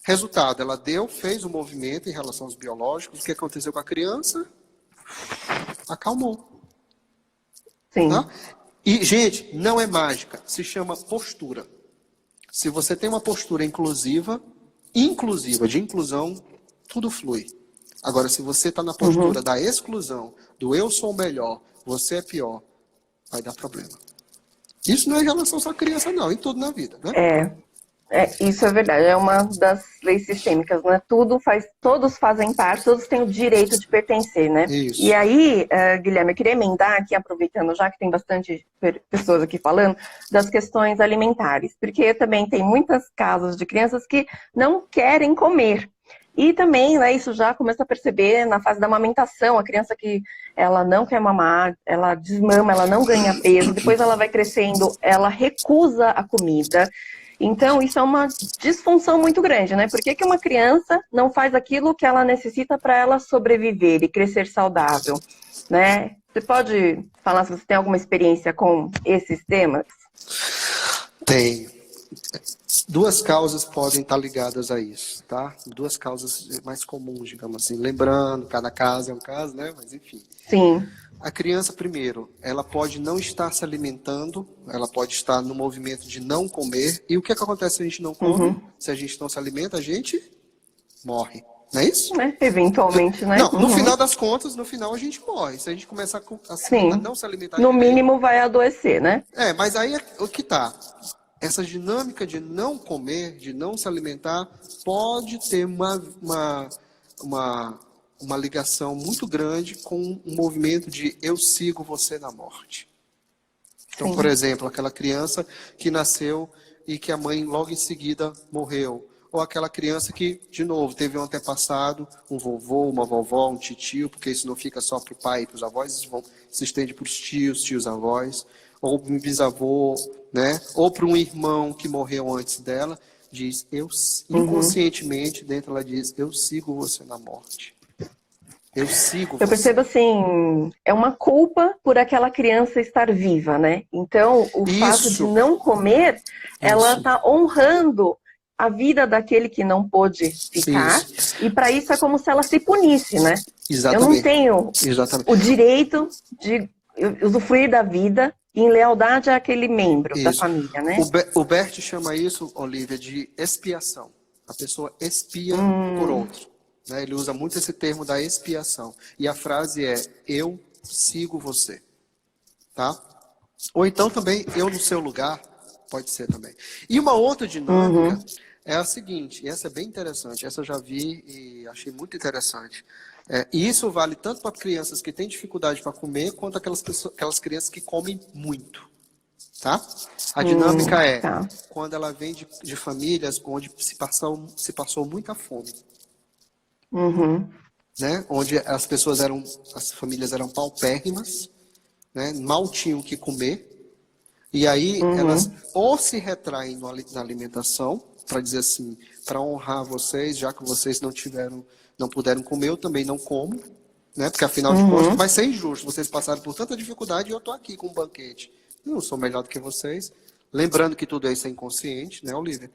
B: Resultado, ela fez um movimento em relação aos biológicos. O que aconteceu com a criança? Acalmou.
C: Sim.
B: Tá? E, gente, não é mágica. Se chama postura. Se você tem uma postura inclusiva, de inclusão, tudo flui. Agora, se você está na postura da exclusão, do eu sou o melhor, você é pior, vai dar problema. Isso não é em relação só à criança, não. Em tudo na vida, né?
C: Isso é verdade, é uma das leis sistêmicas, né? Todos fazem parte, todos têm o direito de pertencer, né?
B: Isso.
C: E aí, Guilherme, eu queria emendar aqui, aproveitando já que tem bastante pessoas aqui falando, das questões alimentares, porque também tem muitos casos de crianças que não querem comer. E também, né, isso já começa a perceber na fase da amamentação, a criança que ela não quer mamar, ela desmama, ela não ganha peso, depois ela vai crescendo, ela recusa a comida. Então, isso é uma disfunção muito grande, né? Por que uma criança não faz aquilo que ela necessita para ela sobreviver e crescer saudável, né? Você pode falar se você tem alguma experiência com esses temas?
B: Tem. Duas causas podem estar ligadas a isso, tá? Duas causas mais comuns, digamos assim. Lembrando, cada caso é um caso, né? Mas enfim.
C: Sim.
B: A criança, primeiro, ela pode não estar se alimentando, ela pode estar no movimento de não comer. E o que acontece se a gente não come? Se a gente não se alimenta, a gente morre. Não é isso?
C: Eventualmente, né?
B: Não, no final das contas, no final a gente morre. Se a gente começar a não se alimentar...
C: No mínimo vai adoecer, né?
B: Mas aí é o que tá. Essa dinâmica de não comer, de não se alimentar, pode ter uma ligação muito grande com um movimento de eu sigo você na morte. Então,
C: Sim.
B: por exemplo, aquela criança que nasceu e que a mãe logo em seguida morreu. Ou aquela criança que, de novo, teve um antepassado, um vovô, uma vovó, um titio, porque isso não fica só para o pai e para os avós, isso se estende para os tios-avós, ou um bisavô, né? Ou para um irmão que morreu antes dela, diz, inconscientemente, dentro ela diz, eu sigo você na morte. Eu sigo você.
C: Eu percebo assim, é uma culpa por aquela criança estar viva, né? Então, o fato de não comer, ela está honrando a vida daquele que não pôde ficar. E para isso é como se ela se punisse, né?
B: Exatamente.
C: Eu não tenho o direito de usufruir da vida em lealdade àquele membro da família, né?
B: O Bert chama isso, Olivia, de expiação. A pessoa expia por outro. Né? Ele usa muito esse termo da expiação. E a frase é, eu sigo você. Tá? Ou então também, eu no seu lugar, pode ser também. E uma outra dinâmica é a seguinte, e essa é bem interessante, essa eu já vi e achei muito interessante. E isso vale tanto para crianças que têm dificuldade para comer, quanto aquelas crianças que comem muito. Tá? A dinâmica quando ela vem de famílias onde se passou muita fome. Né? Onde as famílias eram paupérrimas, né? Mal tinham o que comer, e aí elas ou se retraem na alimentação, para dizer assim, para honrar vocês, já que vocês não puderam comer, eu também não como, né? Porque afinal de contas vai ser injusto, vocês passaram por tanta dificuldade e eu estou aqui com um banquete. Eu não sou melhor do que vocês. Lembrando que tudo isso é inconsciente, né, Olivia?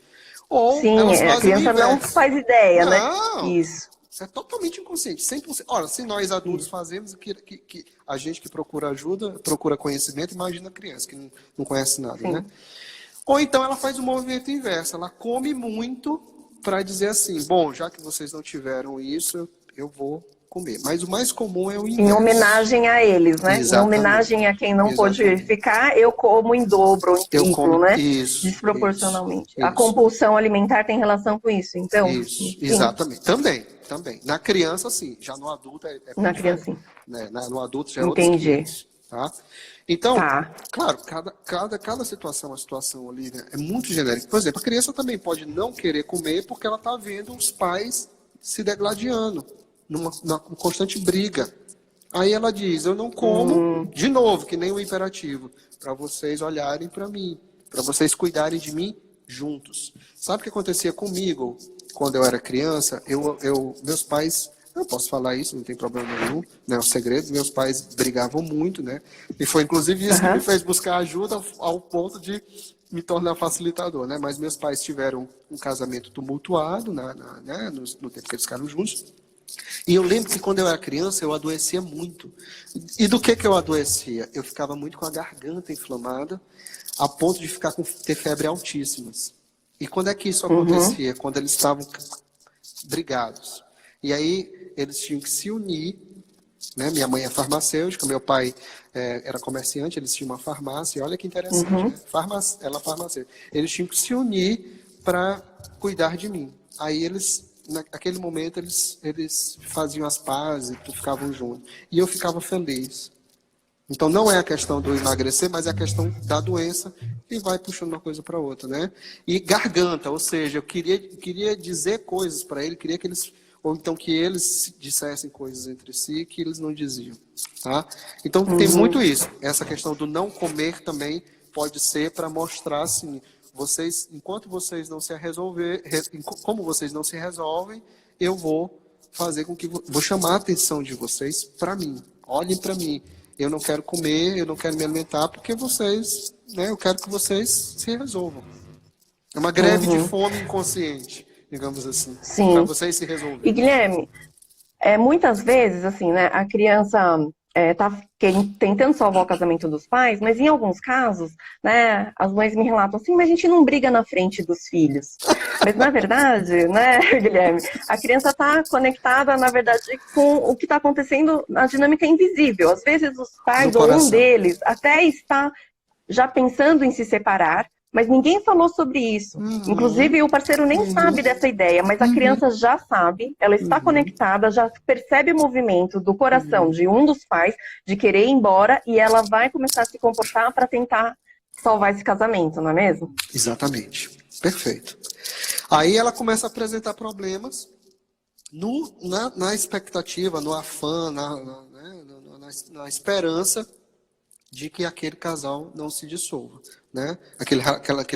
B: Ou
C: a criança não faz ideia, né? Isso.
B: É totalmente inconsciente, 100%. Ora, se nós adultos fazemos, que a gente que procura ajuda, procura conhecimento, imagina a criança que não conhece nada, né? Ou então ela faz o movimento inverso, ela come muito para dizer assim, bom, já que vocês não tiveram isso, eu vou comer. Mas o mais comum é o inverso.
C: Em homenagem a eles, né?
B: Exatamente.
C: Em homenagem a quem não pôde ficar, eu como em dobro, em triplo, né? Desproporcionalmente.
B: Isso.
C: A compulsão alimentar tem relação com isso, então?
B: Isso, exatamente. Também. Na criança, sim. Já no adulto
C: na criança, sim.
B: Né? No adulto já é outros 500, tá? Então, claro, cada situação, a situação, Olivia, é muito genérica. Por exemplo, a criança também pode não querer comer porque ela está vendo os pais se degladiando, numa constante briga. Aí ela diz, eu não como, de novo, que nem o imperativo, para vocês olharem para mim, para vocês cuidarem de mim juntos. Sabe o que acontecia comigo quando eu era criança, meus pais, eu posso falar isso, não tem problema nenhum, né? É um segredo, meus pais brigavam muito, né? E foi inclusive isso que me fez buscar ajuda ao ponto de me tornar facilitador, né? Mas meus pais tiveram um casamento tumultuado, né? No tempo que eles ficaram juntos. E eu lembro que quando eu era criança, eu adoecia muito. E do que eu adoecia? Eu ficava muito com a garganta inflamada, a ponto de ter febre altíssimas. E quando é que isso acontecia? Quando eles estavam brigados. E aí eles tinham que se unir, né? Minha mãe é farmacêutica, meu pai era comerciante, eles tinham uma farmácia. Olha que interessante, né? Ela é farmacêutica. Eles tinham que se unir para cuidar de mim. Aí naquele momento, eles faziam as pazes, ficavam juntos. E eu ficava feliz. Então, não é a questão do emagrecer, mas é a questão da doença e vai puxando uma coisa para outra, né? E garganta, ou seja, eu queria dizer coisas para ele, queria que eles, ou então que eles dissessem coisas entre si que eles não diziam, tá? Então, tem muito isso. Essa questão do não comer também pode ser para mostrar, assim, enquanto vocês não se resolver, como vocês não se resolvem, eu vou fazer com que vou chamar a atenção de vocês para mim. Olhem para mim. Eu não quero comer, eu não quero me alimentar porque vocês, né? Eu quero que vocês se resolvam. É uma greve de fome inconsciente, digamos assim, para vocês se resolverem.
C: E Guilherme, muitas vezes, assim, né, a criança tá tentando salvar o casamento dos pais, mas em alguns casos, né, as mães me relatam assim, mas a gente não briga na frente dos filhos. Mas na verdade, né, Guilherme, a criança está conectada, na verdade, com o que está acontecendo na dinâmica invisível. Às vezes os pais, ou um deles, até está já pensando em se separar, mas ninguém falou sobre isso. Inclusive, o parceiro nem sabe dessa ideia, mas a criança já sabe, ela está conectada, já percebe o movimento do coração de um dos pais de querer ir embora e ela vai começar a se comportar para tentar salvar esse casamento, não é mesmo?
B: Exatamente. Perfeito. Aí ela começa a apresentar problemas na expectativa, no afã, na esperança de que aquele casal não se dissolva, né? Aquele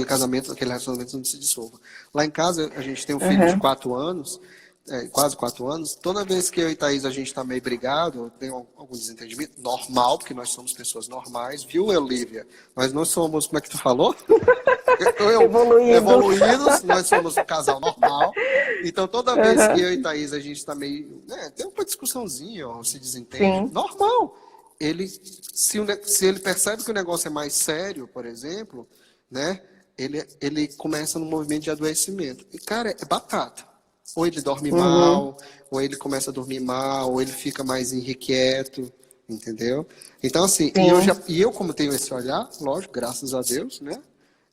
B: casamento, aquele relacionamento não se dissolva. Lá em casa, a gente tem um filho de 4 anos, quase 4 anos. Toda vez que eu e Thaís a gente está meio brigado, tem algum desentendimento, normal, porque nós somos pessoas normais, viu, Olivia? Nós não somos, como é que tu falou? Evoluídos, nós somos um casal normal. Então, toda vez que eu e Thaís a gente está meio... tem uma discussãozinha, ó, se desentende. Normal. Se ele percebe que o negócio é mais sério, por exemplo, né, ele começa num movimento de adoecimento. E, cara, é batata. Ou ele dorme mal, ou ele começa a dormir mal, ou ele fica mais irrequieto, entendeu? Então, assim, eu como tenho esse olhar, lógico, graças a Deus, né?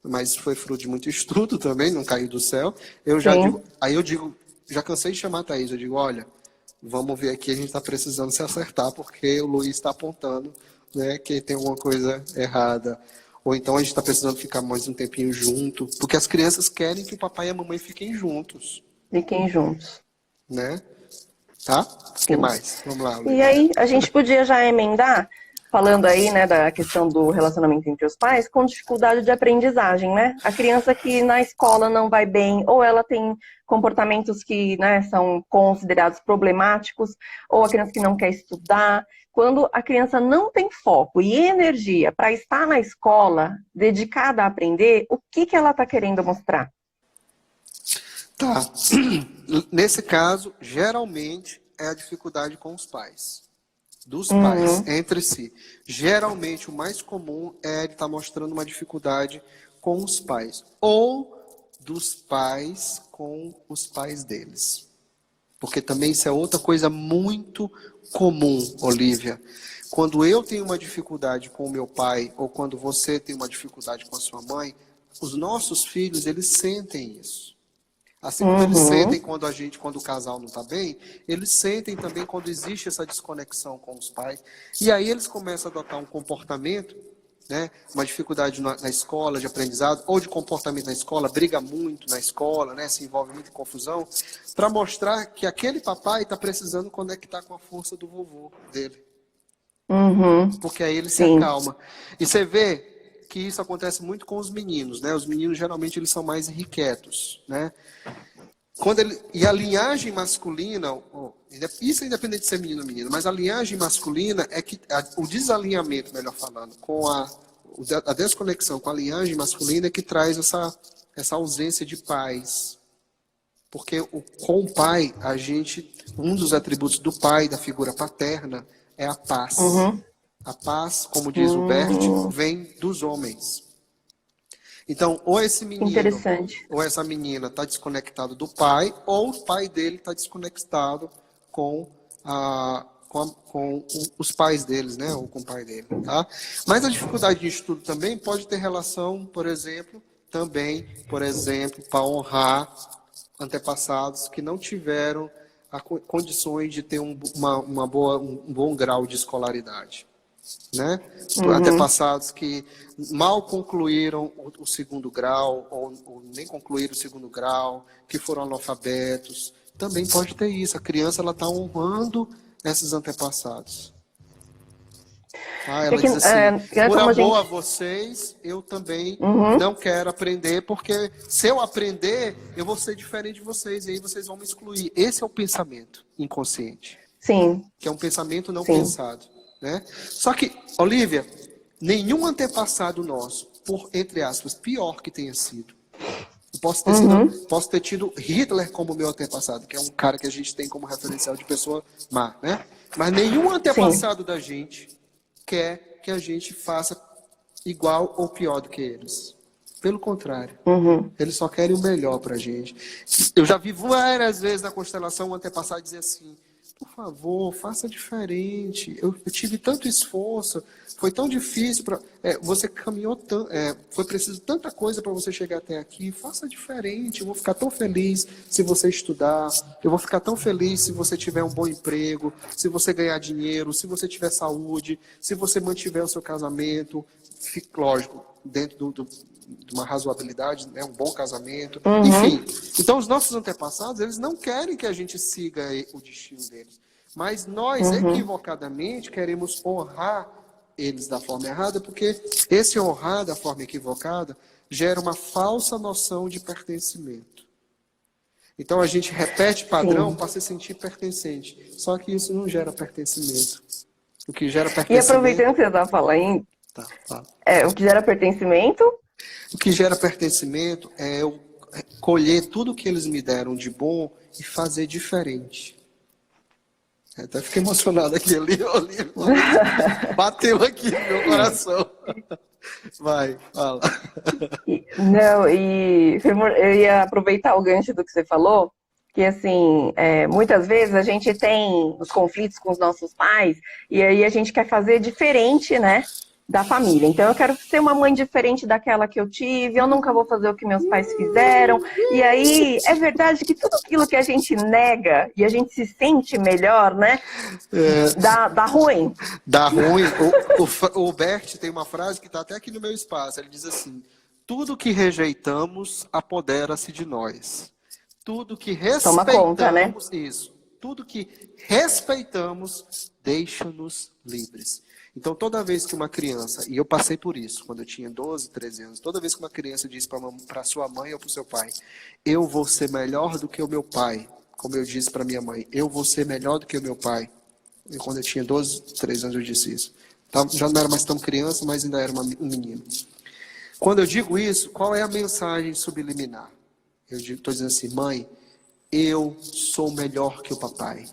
B: Mas foi fruto de muito estudo também, não caiu do céu. Eu digo, já cansei de chamar a Thaís, eu digo, olha, vamos ver aqui, a gente está precisando se acertar, porque o Luiz está apontando, né, que tem alguma coisa errada. Ou então a gente está precisando ficar mais um tempinho junto, porque as crianças querem que o papai e a mamãe fiquem juntos.
C: Fiquem juntos.
B: Né? Tá? O que mais? Vamos lá, Luiz.
C: E aí, a gente podia já emendar, falando aí, né, da questão do relacionamento entre os pais, com dificuldade de aprendizagem, né? A criança que na escola não vai bem, ou ela tem comportamentos que, né, são considerados problemáticos, ou a criança que não quer estudar. Quando a criança não tem foco e energia para estar na escola, dedicada a aprender, o que ela está querendo mostrar?
B: Tá. Nesse caso, geralmente é a dificuldade com os pais. Dos pais, entre si. Geralmente, o mais comum é ele estar mostrando uma dificuldade com os pais. Ou dos pais com os pais deles. Porque também isso é outra coisa muito comum, Olivia. Quando eu tenho uma dificuldade com o meu pai, ou quando você tem uma dificuldade com a sua mãe, os nossos filhos, eles sentem isso. Assim como eles sentem quando o casal não está bem, eles sentem também quando existe essa desconexão com os pais. E aí eles começam a adotar um comportamento, né, uma dificuldade na escola de aprendizado, ou de comportamento na escola, briga muito na escola, né, se envolve muito em confusão, para mostrar que aquele papai está precisando conectar com a força do vovô dele. Porque aí ele se acalma. E você vê que isso acontece muito com os meninos, né? Os meninos, geralmente, eles são mais irrequietos, né? E a linhagem masculina, isso é independente de ser menino ou menina, mas a linhagem masculina é que o desalinhamento, melhor falando, com a desconexão com a linhagem masculina é que traz essa ausência de paz. Porque com o pai, um dos atributos do pai, da figura paterna, é a paz.
C: Uhum.
B: A paz, como diz o Bert, vem dos homens. Então, ou esse menino ou essa menina está desconectado do pai, ou o pai dele está desconectado com os pais deles, né? Ou com o pai dele, tá? Mas a dificuldade de estudo também pode ter relação, por exemplo, para honrar antepassados que não tiveram condições de ter um bom grau de escolaridade. Né? Antepassados que mal concluíram o segundo grau, ou nem concluíram o segundo grau, que foram analfabetos. Também pode ter isso. A criança está honrando esses antepassados. Ela diz assim, por amor a vocês, eu também não quero aprender, porque se eu aprender, eu vou ser diferente de vocês, e aí vocês vão me excluir. Esse é o pensamento inconsciente.
C: Sim.
B: Que é um pensamento não pensado. Né? Só que, Olívia, nenhum antepassado nosso, por, entre aspas, pior que tenha sido. Eu posso ter tido Hitler como meu antepassado, que é um cara que a gente tem como referencial de pessoa má, né? Mas nenhum antepassado da gente quer que a gente faça igual ou pior do que eles. Pelo contrário. Eles só querem o melhor pra gente. Eu já vi várias vezes na constelação um antepassado dizer assim: por favor, faça diferente. Eu tive tanto esforço, foi tão difícil, você caminhou tanto, foi preciso tanta coisa para você chegar até aqui. Faça diferente. Eu vou ficar tão feliz se você estudar. Eu vou ficar tão feliz se você tiver um bom emprego, se você ganhar dinheiro, se você tiver saúde, se você mantiver o seu casamento. Lógico, dentro de uma razoabilidade, né, um bom casamento, enfim. Então, os nossos antepassados, eles não querem que a gente siga o destino deles. Mas nós, equivocadamente, queremos honrar eles da forma errada, porque esse honrar da forma equivocada gera uma falsa noção de pertencimento. Então, a gente repete padrão para se sentir pertencente. Só que isso não gera pertencimento. O que gera pertencimento...
C: E aproveitando que você está falando, o que gera pertencimento...
B: O que gera pertencimento é eu colher tudo que eles me deram de bom e fazer diferente. Até fiquei emocionado aqui, bateu aqui no meu coração. Vai, fala.
C: Não, eu ia aproveitar o gancho do que você falou, que assim, muitas vezes a gente tem os conflitos com os nossos pais e aí a gente quer fazer diferente, né? Da família. Então, eu quero ser uma mãe diferente daquela que eu tive, eu nunca vou fazer o que meus pais fizeram. E aí, é verdade que tudo aquilo que a gente nega e a gente se sente melhor, né? Dá ruim.
B: Dá ruim. O Bert tem uma frase que está até aqui no meu espaço. Ele diz assim: tudo que rejeitamos apodera-se de nós. Tudo que respeitamos,
C: toma conta, né?
B: Isso. Tudo que respeitamos deixa-nos livres. Então, toda vez que uma criança, e eu passei por isso, quando eu tinha 12, 13 anos, toda vez que uma criança diz para sua mãe ou para o seu pai: eu vou ser melhor do que o meu pai, como eu disse para minha mãe, eu vou ser melhor do que o meu pai. E quando eu tinha 12, 13 anos, eu disse isso. Já não era mais tão criança, mas ainda era um menino. Quando eu digo isso, qual é a mensagem subliminar? Eu estou dizendo assim: mãe, eu sou melhor que o papai.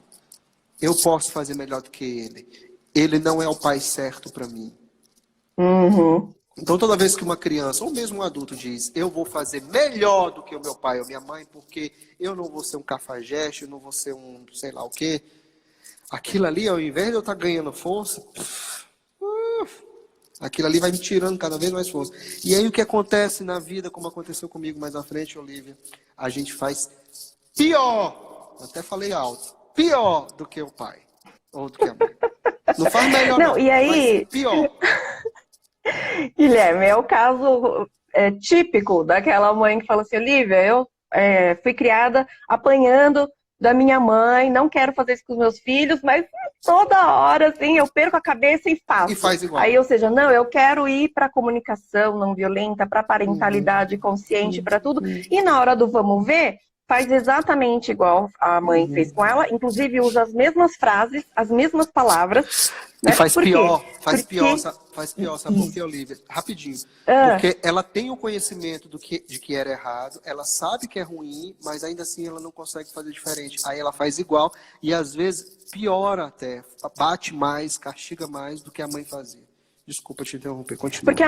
B: Eu posso fazer melhor do que ele. Ele não é o pai certo para mim. Então, toda vez que uma criança, ou mesmo um adulto, diz: eu vou fazer melhor do que o meu pai ou minha mãe, porque eu não vou ser um cafajeste, eu não vou ser um sei lá o quê. Aquilo ali, ao invés de eu estar ganhando força, aquilo ali vai me tirando cada vez mais força. E aí o que acontece na vida, como aconteceu comigo mais à frente, Olívia, a gente faz pior, até falei alto, pior do que o pai, ou do que a mãe. Não faz melhor, não,
C: e aí...
B: mas pior.
C: Guilherme, é o caso típico daquela mãe que fala assim: Olívia, eu fui criada apanhando da minha mãe, não quero fazer isso com os meus filhos, mas toda hora, assim, eu perco a cabeça e faço.
B: E faz igual.
C: Aí, ou seja, não, eu quero ir para a comunicação não violenta, para a parentalidade consciente, para tudo. E na hora do vamos ver, faz exatamente igual a mãe fez com ela, inclusive usa as mesmas frases, as mesmas palavras,
B: E
C: né?
B: faz
C: Por quê?
B: pior,
C: Porque
B: faz pior, sabe por quê, Olivia? Rapidinho.
C: ah,
B: Porque ela tem o conhecimento de que era errado, ela sabe que é ruim, mas ainda assim ela não consegue fazer diferente. Aí ela faz igual e às vezes piora até, bate mais, castiga mais do que a mãe fazia. Desculpa te interromper, continua.
C: porque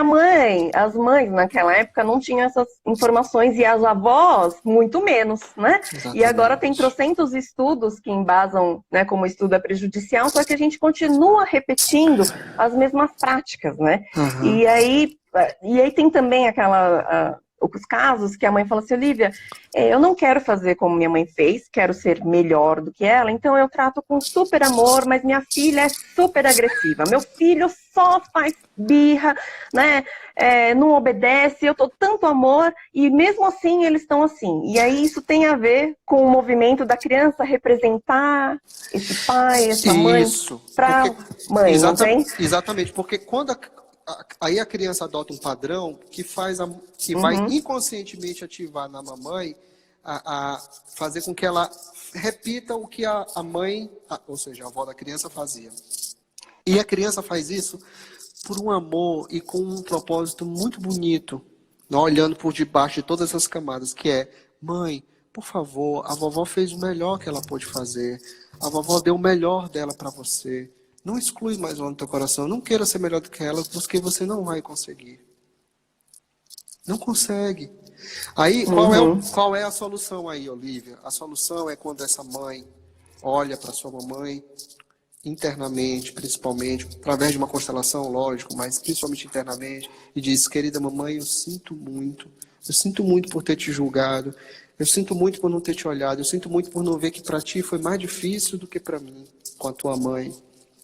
C: as mães naquela época não tinham essas informações e as avós muito menos, né? E agora tem
B: Exatamente.
C: trocentos estudos que embasam, né, como o estudo é prejudicial, só que a gente continua repetindo as mesmas práticas, né?
B: Aham.
C: E aí tem também os casos que a mãe fala assim, Olivia, eu não quero fazer como minha mãe fez, quero ser melhor do que ela, então eu trato com super amor, mas minha filha é super agressiva, meu filho só faz birra, né? Não obedece, eu tô tanto amor, e mesmo assim eles estão assim. E aí isso tem a ver com o movimento da criança representar esse pai, essa mãe,
B: Isso.
C: para mãe, não tem?
B: Exatamente, porque quando aí a criança adota um padrão que que vai
C: Uhum,
B: inconscientemente ativar na mamãe a fazer com que ela repita o que a mãe, ou seja, a avó da criança fazia. E a criança faz isso por um amor e com um propósito muito bonito, né, olhando por debaixo de todas essas camadas, que é, mãe, por favor, a vovó fez o melhor que ela pôde fazer, a vovó deu o melhor dela para você. Não exclui mais lá no teu coração, não queira ser melhor do que ela, porque você não vai conseguir. Não consegue. Aí,
C: uhum.
B: qual é a solução aí, Olivia? A solução é quando essa mãe olha para sua mamãe, internamente, principalmente, através de uma constelação, lógico, mas principalmente internamente, e diz, querida mamãe, eu sinto muito por ter te julgado, eu sinto muito por não ter te olhado, eu sinto muito por não ver que para ti foi mais difícil do que para mim, com a tua mãe.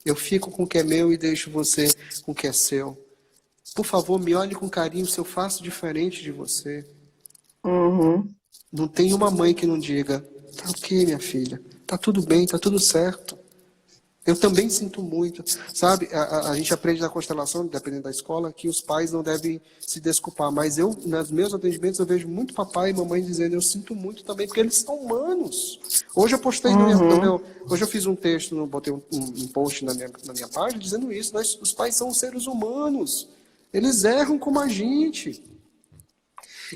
B: Eu fico com o que é meu e deixo você com o que é seu. Por favor, me olhe com carinho se eu faço diferente de você.
C: Uhum.
B: Não tem uma mãe que não diga, tá ok, minha filha, tá tudo bem, tá tudo certo. Eu também sinto muito, sabe? A gente aprende na constelação, dependendo da escola, que os pais não devem se desculpar. Mas nos meus atendimentos, eu vejo muito papai e mamãe dizendo, eu sinto muito também, porque eles são humanos. Hoje eu postei
C: Uhum.
B: hoje eu fiz um texto, botei um post na minha página dizendo isso. Os pais são seres humanos. Eles erram como a gente.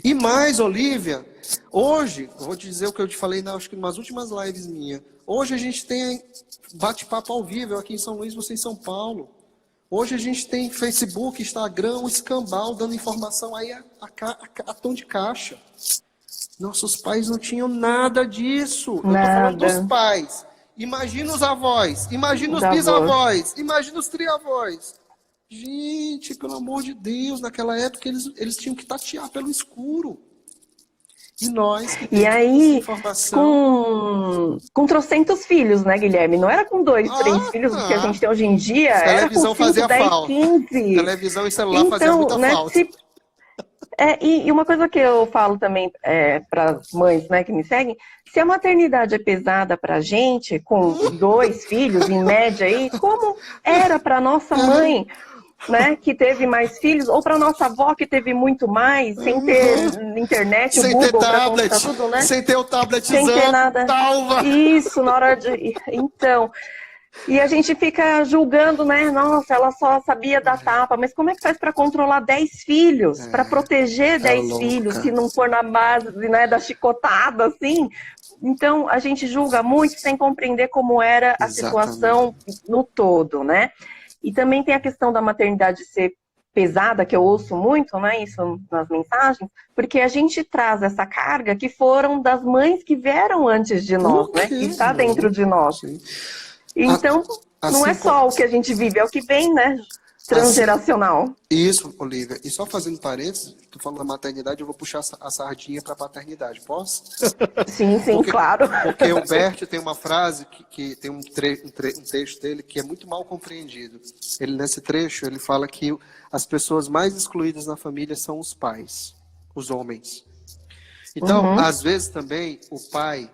B: E mais, Olivia, hoje, eu vou te dizer o que eu te falei acho que nas últimas lives minhas. Hoje a gente tem bate-papo ao vivo, eu aqui em São Luís, você em São Paulo. Hoje a gente tem Facebook, Instagram, o escambau dando informação aí a tom de caixa. Nossos pais não tinham nada disso. Eu estou falando dos
C: Nada.
B: pais. Imagina os avós, imagina
C: Os
B: os
C: avós.
B: bisavós, imagina os triavós. Gente, pelo amor de Deus, naquela época eles tinham que tatear pelo escuro. E nós que
C: E
B: temos toda essa
C: aí,
B: informação.
C: com trocentos filhos, né, Guilherme? Não era com dois, três filhos que a gente tem hoje em dia, era com
B: Televisão
C: 5,
B: fazia
C: 10,
B: falta.
C: 15.
B: Televisão e celular fazia
C: Então,
B: muita
C: né,
B: falta.
C: e uma coisa que eu falo também para as mães, né, que me seguem, se a maternidade é pesada para a gente, com 2 filhos, em média, aí, como era para nossa mãe, né, que teve mais filhos, ou para nossa avó que teve muito mais, sem ter internet, o
B: Sem ter
C: Google para
B: tablet,
C: consultar tudo, né?
B: sem ter o
C: Sem ter
B: tabletzão,
C: nada.
B: talva.
C: Isso, na hora de. Então. E a gente fica julgando, né? Nossa, ela só sabia dar tapa, mas como é que faz para controlar 10 filhos? Para proteger
B: É
C: 10 filhos, se
B: louca.
C: não for na base, né, da chicotada, assim? Então, a gente julga muito sem compreender como era a
B: Exatamente.
C: situação no todo, né? E também tem a questão da maternidade ser pesada, que eu ouço muito, né, isso nas mensagens, porque a gente traz essa carga que foram das mães que vieram antes de
B: O
C: nós, né, que
B: quê?
C: está dentro de nós.
B: Sim.
C: Então, não é
B: Assim como.
C: só o que a gente vive, é o que vem, né,
B: Assim,
C: transgeracional.
B: isso, Olivia. E só fazendo parênteses, tu falando da maternidade, eu vou puxar a sardinha para a paternidade, posso?
C: Sim, sim,
B: Porque,
C: claro.
B: porque o Bert tem uma frase que tem um texto dele que é muito mal compreendido. Nesse trecho, ele fala que as pessoas mais excluídas na família são os pais, os homens. Então,
C: Uhum.
B: às vezes também, o pai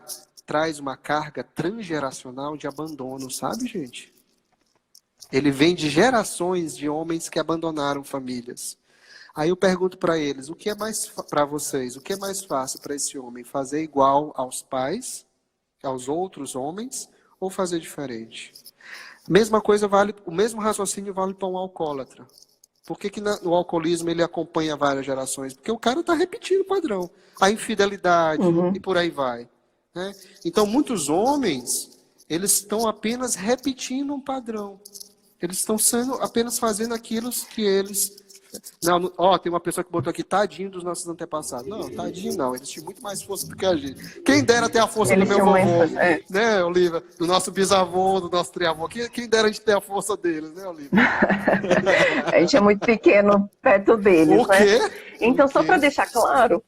B: traz uma carga transgeracional de abandono, sabe, gente? Ele vem de gerações de homens que abandonaram famílias. Aí eu pergunto para eles, o que é mais para vocês, o que é mais fácil para esse homem? Fazer igual aos pais, aos outros homens, ou fazer diferente? Mesma coisa vale, o mesmo raciocínio vale para um alcoólatra. Por que o alcoolismo ele acompanha várias gerações? Porque o cara está repetindo o padrão. A infidelidade e por aí vai. Né? Então, muitos homens, eles estão apenas repetindo um padrão. Eles estão apenas fazendo aquilo que eles... Não, tem uma pessoa que botou aqui, tadinho dos nossos antepassados. Não, tadinho não, eles tinham muito mais força do que a gente. Quem dera ter a força do meu vovô, né, Olivia? Do nosso bisavô, do nosso triavô. Quem dera a gente ter a força deles, né, Olivia?
C: A gente é muito pequeno perto deles,
B: o quê?
C: Né? Então, só para deixar claro,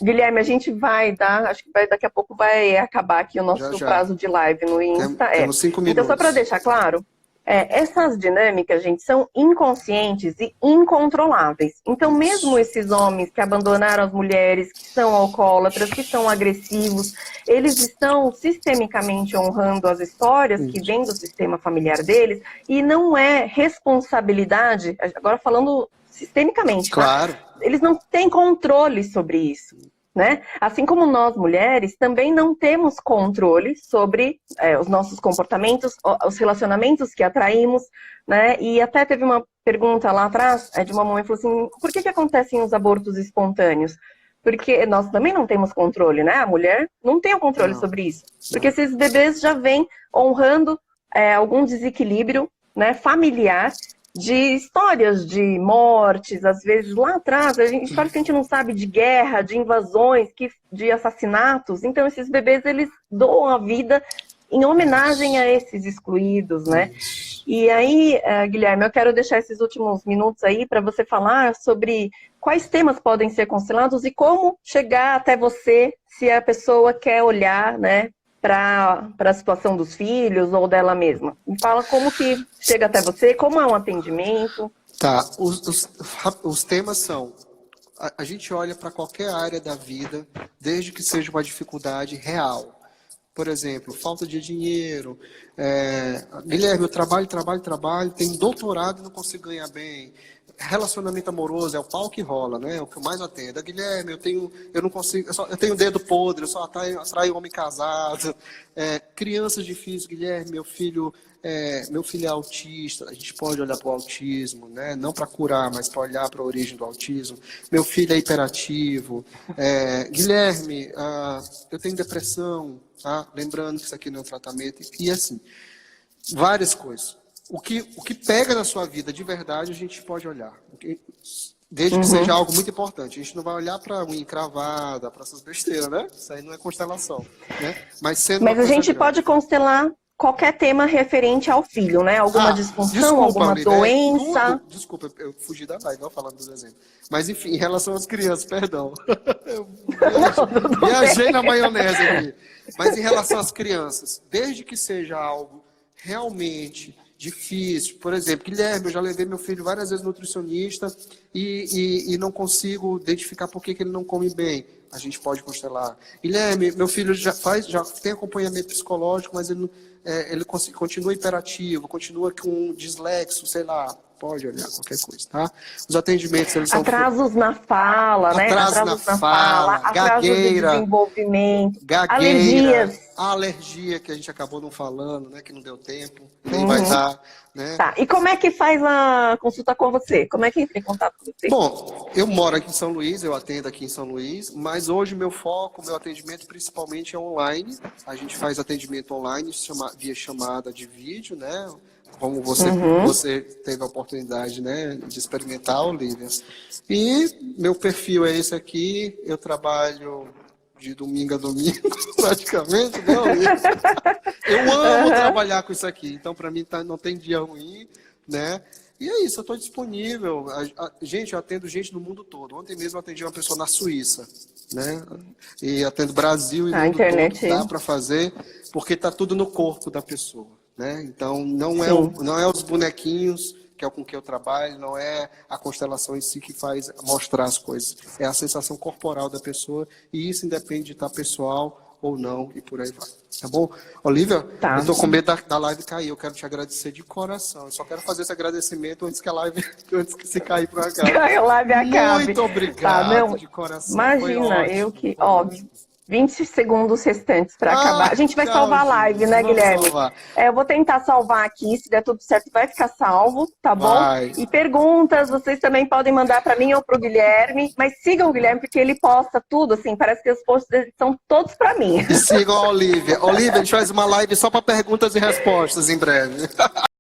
C: Guilherme, a gente vai dar, acho que daqui a pouco vai acabar aqui o nosso prazo de live no Insta.
B: Temos 5 minutos.
C: Então, só para deixar claro, essas dinâmicas, gente, são inconscientes e incontroláveis. Então, mesmo esses homens que abandonaram as mulheres, que são alcoólatras, que são agressivos, eles estão sistemicamente honrando as histórias que vêm do sistema familiar deles, e não é responsabilidade, agora falando sistemicamente,
B: claro.
C: Tá? Eles não têm controle sobre isso. Né? Assim como nós, mulheres, também não temos controle sobre os nossos comportamentos, os relacionamentos que atraímos, né? E até teve uma pergunta lá atrás de uma mãe que falou assim, por que acontecem os abortos espontâneos? Porque nós também não temos controle, né? A mulher não tem o controle sobre isso. Porque esses bebês já vêm honrando algum desequilíbrio, né, familiar, de histórias de mortes, às vezes lá atrás, histórias que a gente não sabe, de guerra, de invasões, de assassinatos. Então, esses bebês, eles doam a vida em homenagem a esses excluídos, né? E aí, Guilherme, eu quero deixar esses últimos minutos aí para você falar sobre quais temas podem ser constelados e como chegar até você se a pessoa quer olhar, né, para a situação dos filhos ou dela mesma. Me fala como que chega até você, como é um atendimento.
B: Tá, os temas são, a gente olha para qualquer área da vida, desde que seja uma dificuldade real. Por exemplo, falta de dinheiro, Guilherme, eu trabalho, tenho doutorado e não consigo ganhar bem. Relacionamento amoroso é o pau que rola, né? É o que eu mais atendo. Guilherme, eu não consigo, eu tenho dedo podre, eu só atraio homem casado. Crianças difíceis, Guilherme, meu filho é autista. A gente pode olhar para o autismo, né? Não para curar, mas para olhar para a origem do autismo. Meu filho é hiperativo. Guilherme, eu tenho depressão, tá? Lembrando que isso aqui não é um tratamento. E assim, várias coisas. O que pega na sua vida de verdade, a gente pode olhar. Desde que seja algo muito importante. A gente não vai olhar para unha encravada, para essas besteiras, né? Isso aí não é constelação. Né? Mas
C: a gente pode constelar qualquer tema referente ao filho, né? Alguma disfunção, alguma doença.
B: Desculpa, eu fugi da live, não falando dos exemplos. Mas, enfim, em relação às crianças, perdão. Eu viajei na maionese aqui. Mas em relação às crianças, desde que seja algo realmente difícil, por exemplo, Guilherme, eu já levei meu filho várias vezes no nutricionista e não consigo identificar por que ele não come bem. A gente pode constelar. Guilherme, meu filho já tem acompanhamento psicológico, mas ele continua hiperativo, continua com dislexo, sei lá, pode olhar qualquer coisa, tá? Os atendimentos, eles são...
C: Atrasos na fala, né?
B: Atrasos na fala, gagueira,
C: atrasos de desenvolvimento,
B: alergias. A alergia que a gente acabou não falando, né? Que não deu tempo, nem vai dar, né?
C: Tá, e como é que faz a consulta com você? Como é que entra em contato com você?
B: Bom, eu moro aqui em São Luís, eu atendo aqui em São Luís, mas hoje meu atendimento principalmente é online. A gente faz atendimento online via chamada de vídeo, né? Como você teve a oportunidade, né, de experimentar, Olivia. E meu perfil é esse aqui, eu trabalho de domingo a domingo, praticamente, né, Olivia? Eu amo trabalhar com isso aqui, então para mim não tem dia ruim, né? E é isso, eu estou disponível. Gente, eu atendo gente do mundo todo. Ontem mesmo eu atendi uma pessoa na Suíça, né? E atendo Brasil e mundo todo, dá para fazer, porque está tudo no corpo da pessoa. Né? Então, não é os bonequinhos, que é com que eu trabalho, não é a constelação em si que faz mostrar as coisas. É a sensação corporal da pessoa, e isso independe de estar pessoal ou não, e por aí vai. Tá bom? Olivia,
C: Tá.
B: eu tô com medo da live cair. Eu quero te agradecer de coração. Eu só quero fazer esse agradecimento antes que a live, antes que se cair por acaso.
C: A live acabe.
B: Muito
C: Tá,
B: obrigado,
C: não,
B: de coração. Foi
C: imagina,
B: ótimo,
C: eu que,
B: foi
C: ó,
B: ótimo.
C: 20 segundos restantes para acabar. A gente vai
B: tchau,
C: salvar a live,
B: gente.
C: né,
B: Vamos
C: Guilherme?
B: salvar.
C: Eu vou tentar salvar aqui, se der tudo certo, vai ficar salvo, tá bom?
B: Vai.
C: E perguntas, vocês também podem mandar para mim ou para o Guilherme, mas sigam o Guilherme, porque ele posta tudo, assim, parece que os posts dele são todos para mim.
B: E sigam a Olivia. Olivia, a gente faz uma live só para perguntas e respostas em breve.